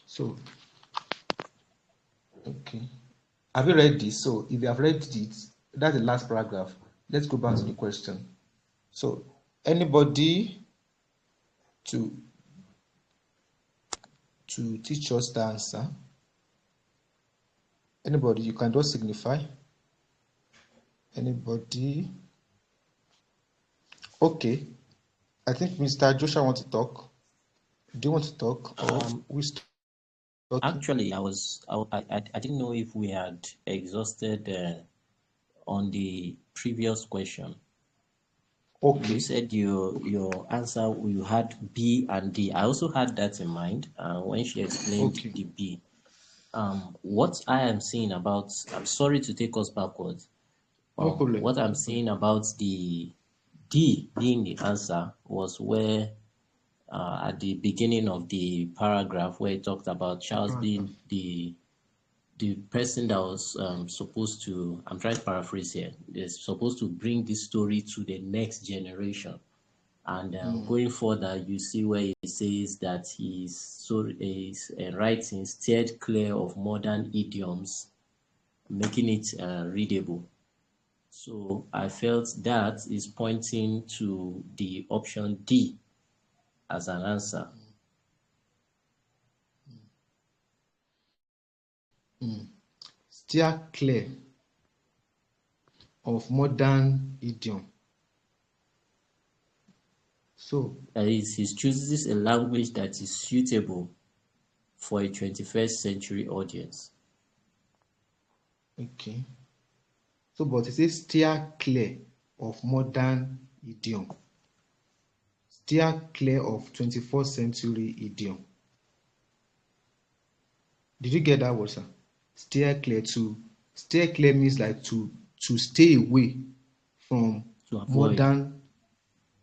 So, okay. Have you read this? So, if you have read it, that's the last paragraph. Let's go back to the question. So, anybody to teach us the answer? Anybody, you can just signify. Anybody? Okay. I think Mr. Joshua wants to talk. Do you want to talk, or who's talking? Actually, I didn't know if we had exhausted on the previous question. Okay. You said your answer, you had B and D. I also had that in mind when she explained the B. What I am saying about, I'm sorry to take us backwards. No problem. What I'm saying about the D being the answer was where at the beginning of the paragraph where it talked about Charles being the person that was supposed to, I'm trying to paraphrase here, is supposed to bring this story to the next generation. And going further, you see where it says that his writing steered clear of modern idioms, making it readable. So I felt that is pointing to the option D as an answer. Steer clear of modern idiom. So that is, he chooses a language that is suitable for a 21st century audience. Okay. So, but it says steer clear of modern idiom. Steer clear of 21st century idiom. Did you get that word, sir? Steer clear. To steer clear means like to stay away from modern,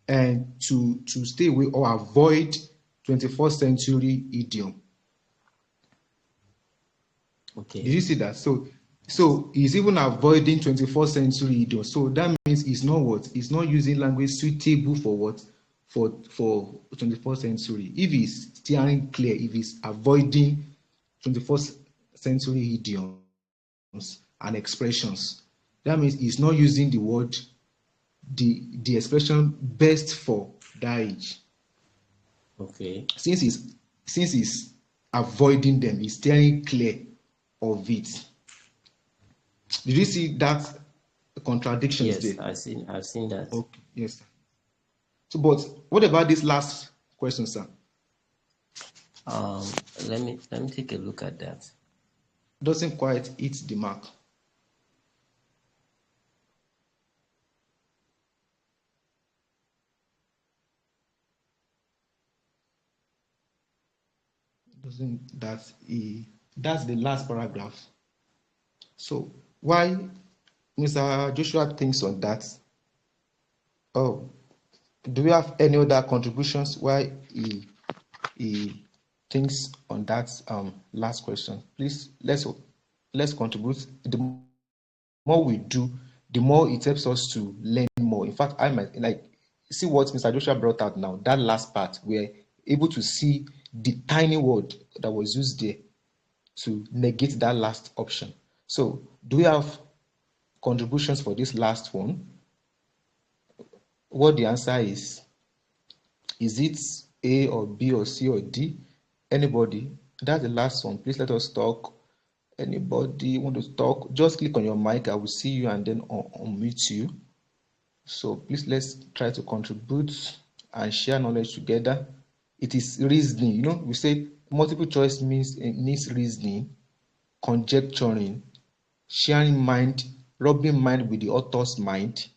and to stay away or avoid 21st century idiom. Okay. Did you see that? So he's even avoiding 21st century idiom. So that means he's not what? He's not using language suitable for what? For 21st century. If he's steering clear, if he's avoiding 21st century idioms and expressions, that means he's not using the word, the expression best for that age. Okay. Since he's avoiding them, he's steering clear of it. Did you see that contradiction? Yes, there? I've seen that. Okay, yes, sir. So, but what about this last question, sir? Let me take a look at that. Doesn't quite hit the mark. Doesn't that's the last paragraph. So why Mr. Joshua thinks on that? Oh, do we have any other contributions why he thinks on that last question? Please let's contribute. The more we do, the more it helps us to learn more. In fact, I might like see what Mr. Joshua brought out now. That last part, we're able to see the tiny word that was used there. to negate that last option. So do we have contributions for this last one? What the answer is it A or B or C or D? Anybody? That's the last one. Please let us talk. Anybody want to talk? Just click on your mic. I will see you and then unmute you. So please let's try to contribute and share knowledge together. It is reasoning. You know, we say multiple choice needs reasoning, conjecturing, sharing mind, rubbing mind with the author's mind.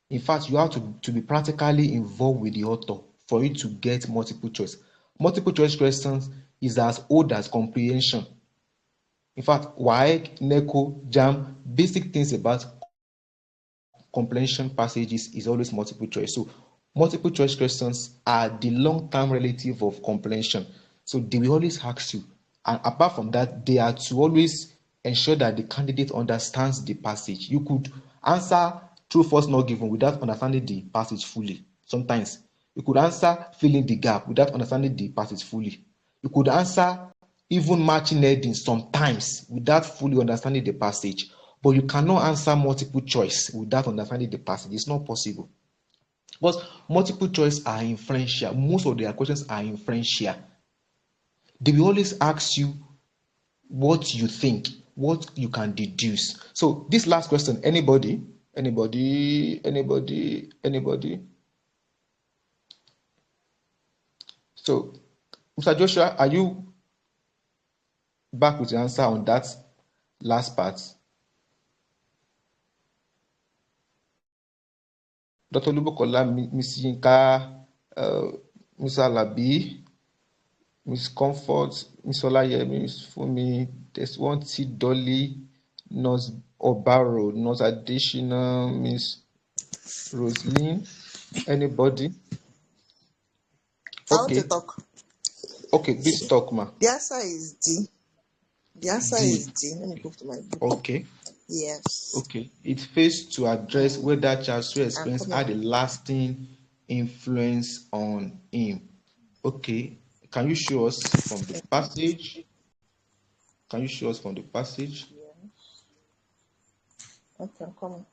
In fact, you have to be practically involved with the author for you to get multiple choice. Multiple choice questions is as old as comprehension. In fact, WAEC, NECO, JAM, basic things about comprehension passages is always multiple choice. So multiple choice questions are the long-term relative of comprehension. So they will always ask you. And apart from that, they are to always ensure that the candidate understands the passage. You could answer true, false, not given without understanding the passage fully. Sometimes you could answer filling the gap without understanding the passage fully. You could answer even matching heading sometimes without fully understanding the passage. But you cannot answer multiple choice without understanding the passage. It's not possible. Because multiple choice are inferential. Most of their questions are inferential. They will always ask you what you think, what you can deduce. So this last question, anybody? So, Mr. Joshua, are you back with the answer on that last part? Dr. Lubokola, Miss Yinka, Miss Alabi, Miss Comfort, Miss Olayemi, Miss Fumi, there's one T Dolly, Nurse Obaro, Nurse Additional, Miss Roseline. Anybody? I want to Okay. talk. Okay, please talk, ma. The answer is D. The answer is D. Let me go to my book. Okay. Yes. Okay. It fails to address whether Charles' experience had a lasting influence on him. Okay. Can you show us from the passage? Can you show us from the passage? Yes. Okay, I'm coming.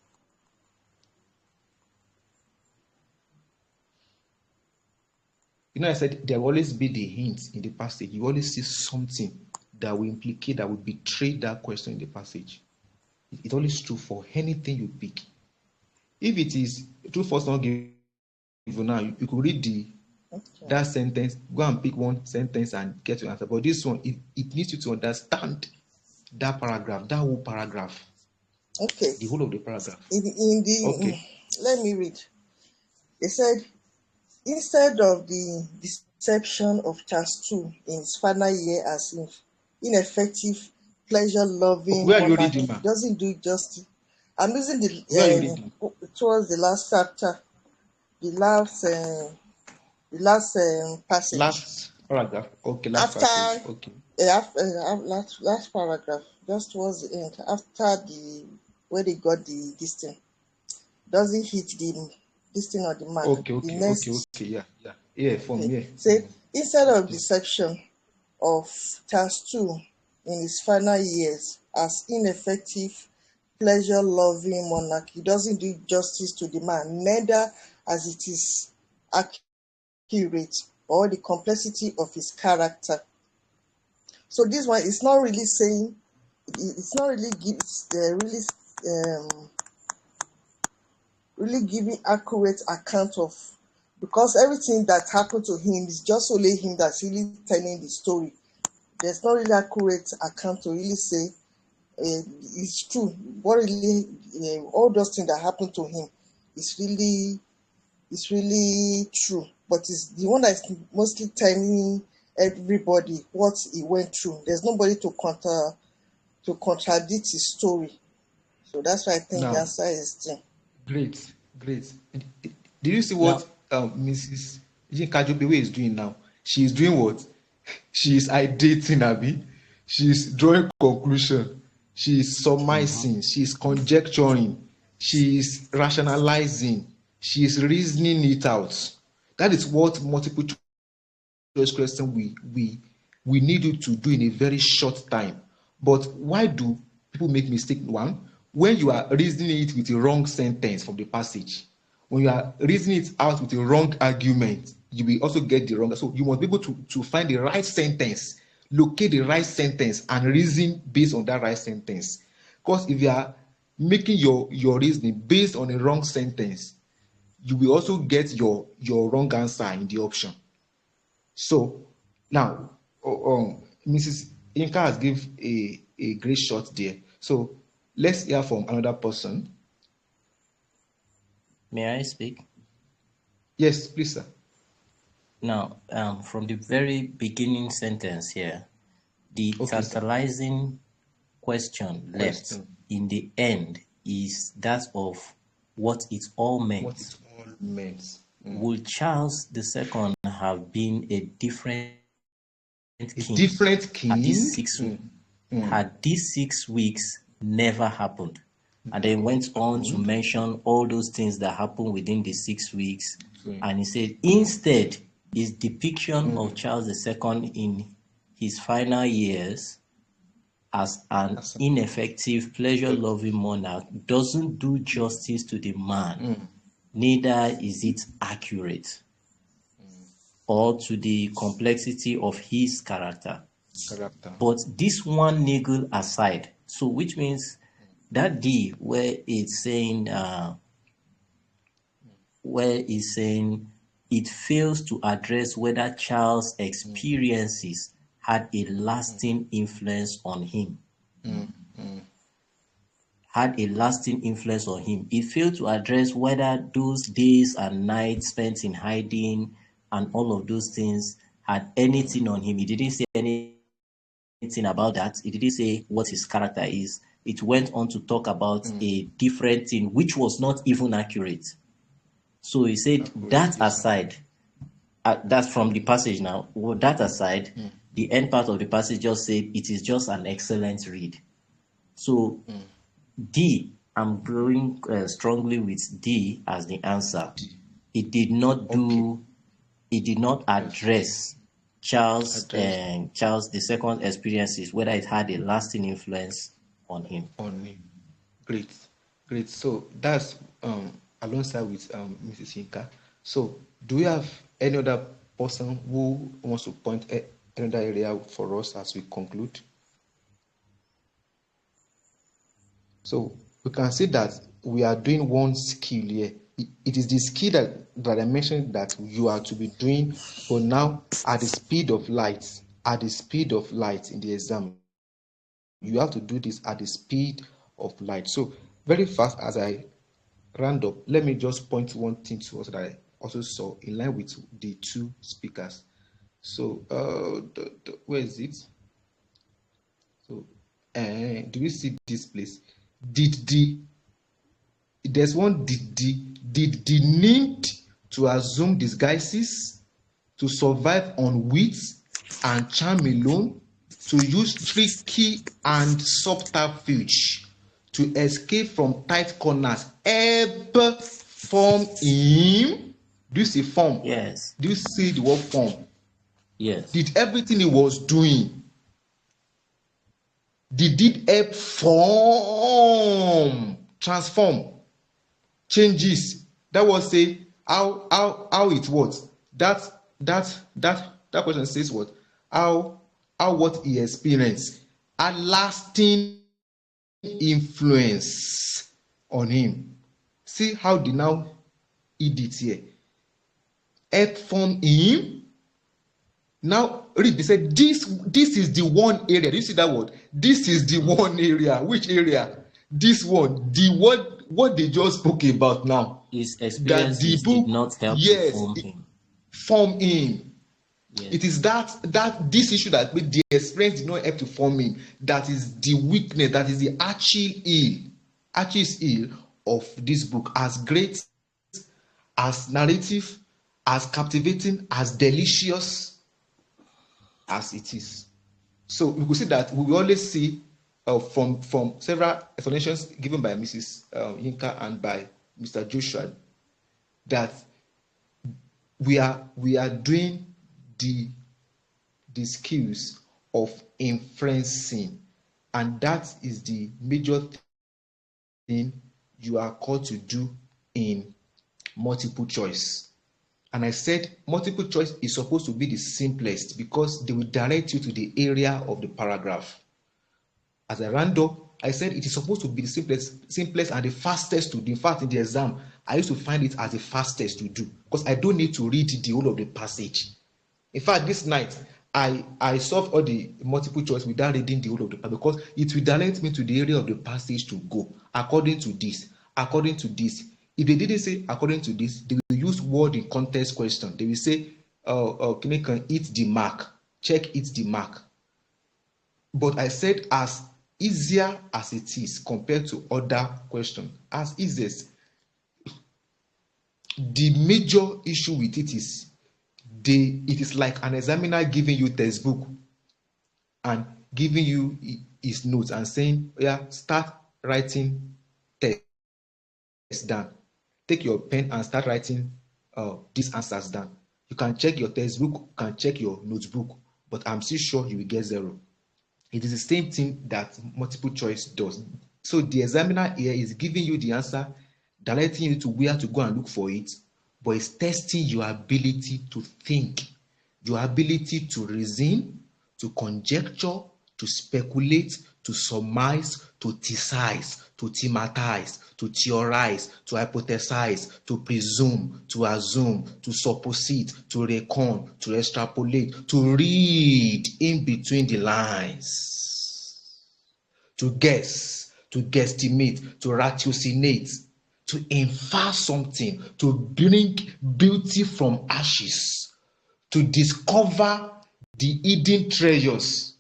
You know, I said there will always be the hints in the passage. You always see something that will implicate, that will betray that question in the passage. It's always true for anything you pick. If it is true, false, not given now, you could read that sentence, go and pick one sentence and get your answer. But this one, it needs you to understand that paragraph, that whole paragraph. Okay. The whole of the paragraph. Let me read. They said, instead of the deception of Charles II in his final year as ineffective, pleasure-loving Where are you monarch, reading, ma? doesn't do it justice. I'm using Where are you reading? towards the last chapter, the last passage. Last paragraph. Okay, last passage. Okay. Last paragraph, just towards the end, after where they got this thing, doesn't hit this thing on the mark. Say, instead of deception of Charles II in his final years as ineffective, pleasure-loving monarch, he doesn't do justice to the man, neither as it is accurate or the complexity of his character. So this one is not really saying, it's not really really giving accurate account of, because everything that happened to him is just only him that's really telling the story. There's not really accurate account to really say it's true. What really all those things that happened to him is really true. But it's the one that's mostly telling everybody what he went through. There's nobody to contradict his story. So that's why I think the answer is D. Great. Did you see what Mrs. Yinka Jobewe is doing now? She is doing what? She is ideating, Abi. She is drawing conclusion. She is surmising. She is conjecturing. She is rationalizing. She is reasoning it out. That is what multiple choice question we need you to do in a very short time. But why do people make mistake? One, when you are reasoning it with a wrong sentence from the passage, when you are reasoning it out with a wrong argument, you will also get the wrong. So you must be able to find the right sentence, locate the right sentence, and reason based on that right sentence. Because if you are making your reasoning based on a wrong sentence, you will also get your wrong answer in the option. So now, Mrs. Inka has given a great shot there. So let's hear from another person. May I speak? Yes, please, sir. Now, from the very beginning sentence here, the Okay, sir. tantalizing question left Question. in the end is that of what it all meant. What it all meant. Would Charles II have been a different A king different had king. these 6 weeks never happened? And then went on to mention all those things that happened within the 6 weeks. And he said, instead, his depiction of Charles II in his final years as an ineffective, pleasure-loving monarch doesn't do justice to the man. Neither is it accurate or to the complexity of his character. But this one niggle aside, so which means that D where it's saying it fails to address whether Charles' experiences had a lasting influence on him. Had a lasting influence on him. It failed to address whether those days and nights spent in hiding and all of those things had anything on him. It didn't say anything about that. It didn't say what his character is. It went on to talk about a different thing, which was not even accurate. So he said, that aside, that's from the passage now. Well, that aside, the end part of the passage just said, it is just an excellent read. So D, I'm going strongly with D as the answer. It did not address Charles II's experiences, whether it had a lasting influence on him. Great. So that's alongside with Mrs. Yinka. So do we have any other person who wants to point another area for us as we conclude? So we can see that we are doing one skill here. It is the skill that I mentioned that you are to be doing, but now at the speed of light. At the speed of light in the exam, you have to do this at the speed of light. So very fast as I round up, let me just point one thing to us that I also saw in line with the two speakers. So where is it? So do we see this place? Did the need to assume disguises, to survive on wit and charm alone, to use tricky and subterfuge, to escape from tight corners, ebb form him? Do you see form? Yes. Do you see the word form? Yes. Did everything he was doing, did it help form, transform, changes? That was say how it was. That question says what? How what he experienced a lasting influence on him. See how they now eat it here. Help form him. Now read, they said this is the one area. Do you see that word? This is the one area. Which area? This one. The what they just spoke about now. His experiences did not help to form him. Form him. Yes. It is that this issue that the experience did not help to form him. That is the weakness. That is the Achilles heel of this book. As great, as narrative, as captivating, as delicious as it is. So we could see that we will always see from several explanations given by Mrs. Yinka and by Mr. Joshua that we are doing the skills of inferencing, And that is the major thing you are called to do in multiple choice. And I said multiple choice is supposed to be the simplest because they will direct you to the area of the paragraph. As I round up, I said it is supposed to be the simplest and the fastest to do. In fact, in the exam, I used to find it as the fastest to do because I don't need to read the whole of the passage. In fact, this night, I solved all the multiple choice without reading the whole of the passage because it will direct me to the area of the passage to go according to this, according to this. If they didn't say according to this, they will use word in context question. They will say, can hit the mark, check hit the mark. But I said as easier as it is compared to other questions, as easiest. The major issue with it is it is like an examiner giving you textbook and giving you his notes and saying, yeah, start writing text down. Take your pen and start writing these answers down. You can check your textbook, you can check your notebook, but I'm still sure you will get 0. It is the same thing that multiple choice does. So the examiner here is giving you the answer, directing you to where to go and look for it, but it's testing your ability to think, your ability to reason, to conjecture, to speculate, to surmise, to theorize, to thematize, to theorize, to hypothesize, to presume, to assume, to supposite, to reckon, to extrapolate, to read in between the lines, to guess, to guesstimate, to ratiocinate, to infer something, to bring beauty from ashes, to discover the hidden treasures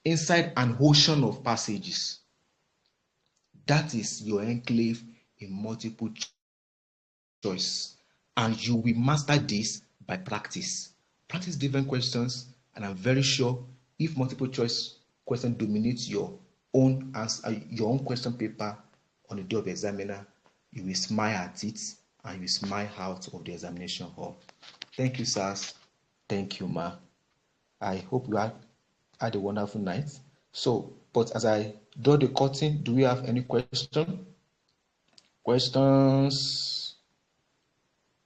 inside an ocean of passages. That is your enclave in multiple choice. And you will master this by practice. Practice different questions, and I'm very sure if multiple choice question dominates your own answer, your own question paper on the day of the examiner, you will smile at it and you will smile out of the examination hall. Thank you, sirs. Thank you, ma. I hope you had a wonderful night. So, but as I draw the curtain, do we have any question? Questions?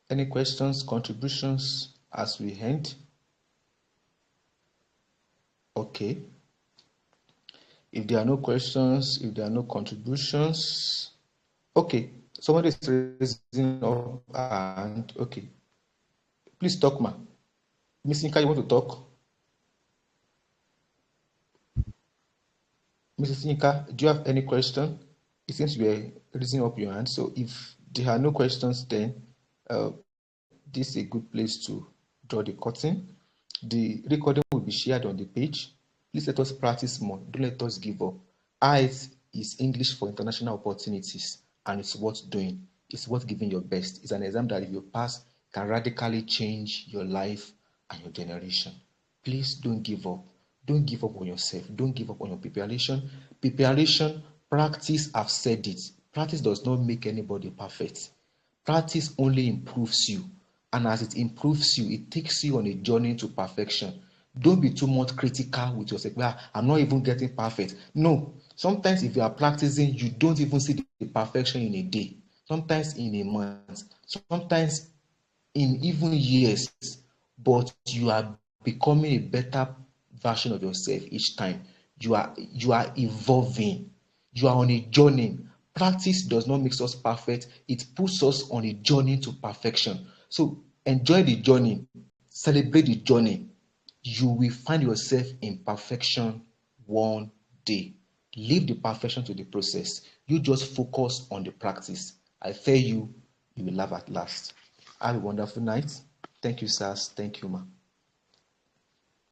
Any questions, contributions as we end? Okay. If there are no questions, if there are no contributions, okay. Somebody is raising up and okay. Please talk, ma. Miss Inka, you want to talk? Mrs. Inka, do you have any question? It seems you are raising up your hand. So if there are no questions, then this is a good place to draw the curtain. The recording will be shared on the page. Please let us practice more. Don't let us give up. IELTS is English for International Opportunities, and it's worth doing. It's worth giving your best. It's an exam that if you pass, can radically change your life and your generation. Please don't give up. Don't give up on yourself. Don't give up on your preparation. Preparation, practice, I've said it. Practice does not make anybody perfect. Practice only improves you. And as it improves you, it takes you on a journey to perfection. Don't be too much critical with yourself. Well, I'm not even getting perfect. No. Sometimes if you are practicing, you don't even see the perfection in a day. Sometimes in a month. Sometimes in even years. But you are becoming a better version of yourself each time. You are evolving. You are on a journey. Practice does not make us perfect. It puts us on a journey to perfection. So enjoy the journey. Celebrate the journey. You will find yourself in perfection one day. Leave the perfection to the process. You just focus on the practice. I tell you, you will laugh at last. Have a wonderful night. Thank you, sirs. Thank you, ma.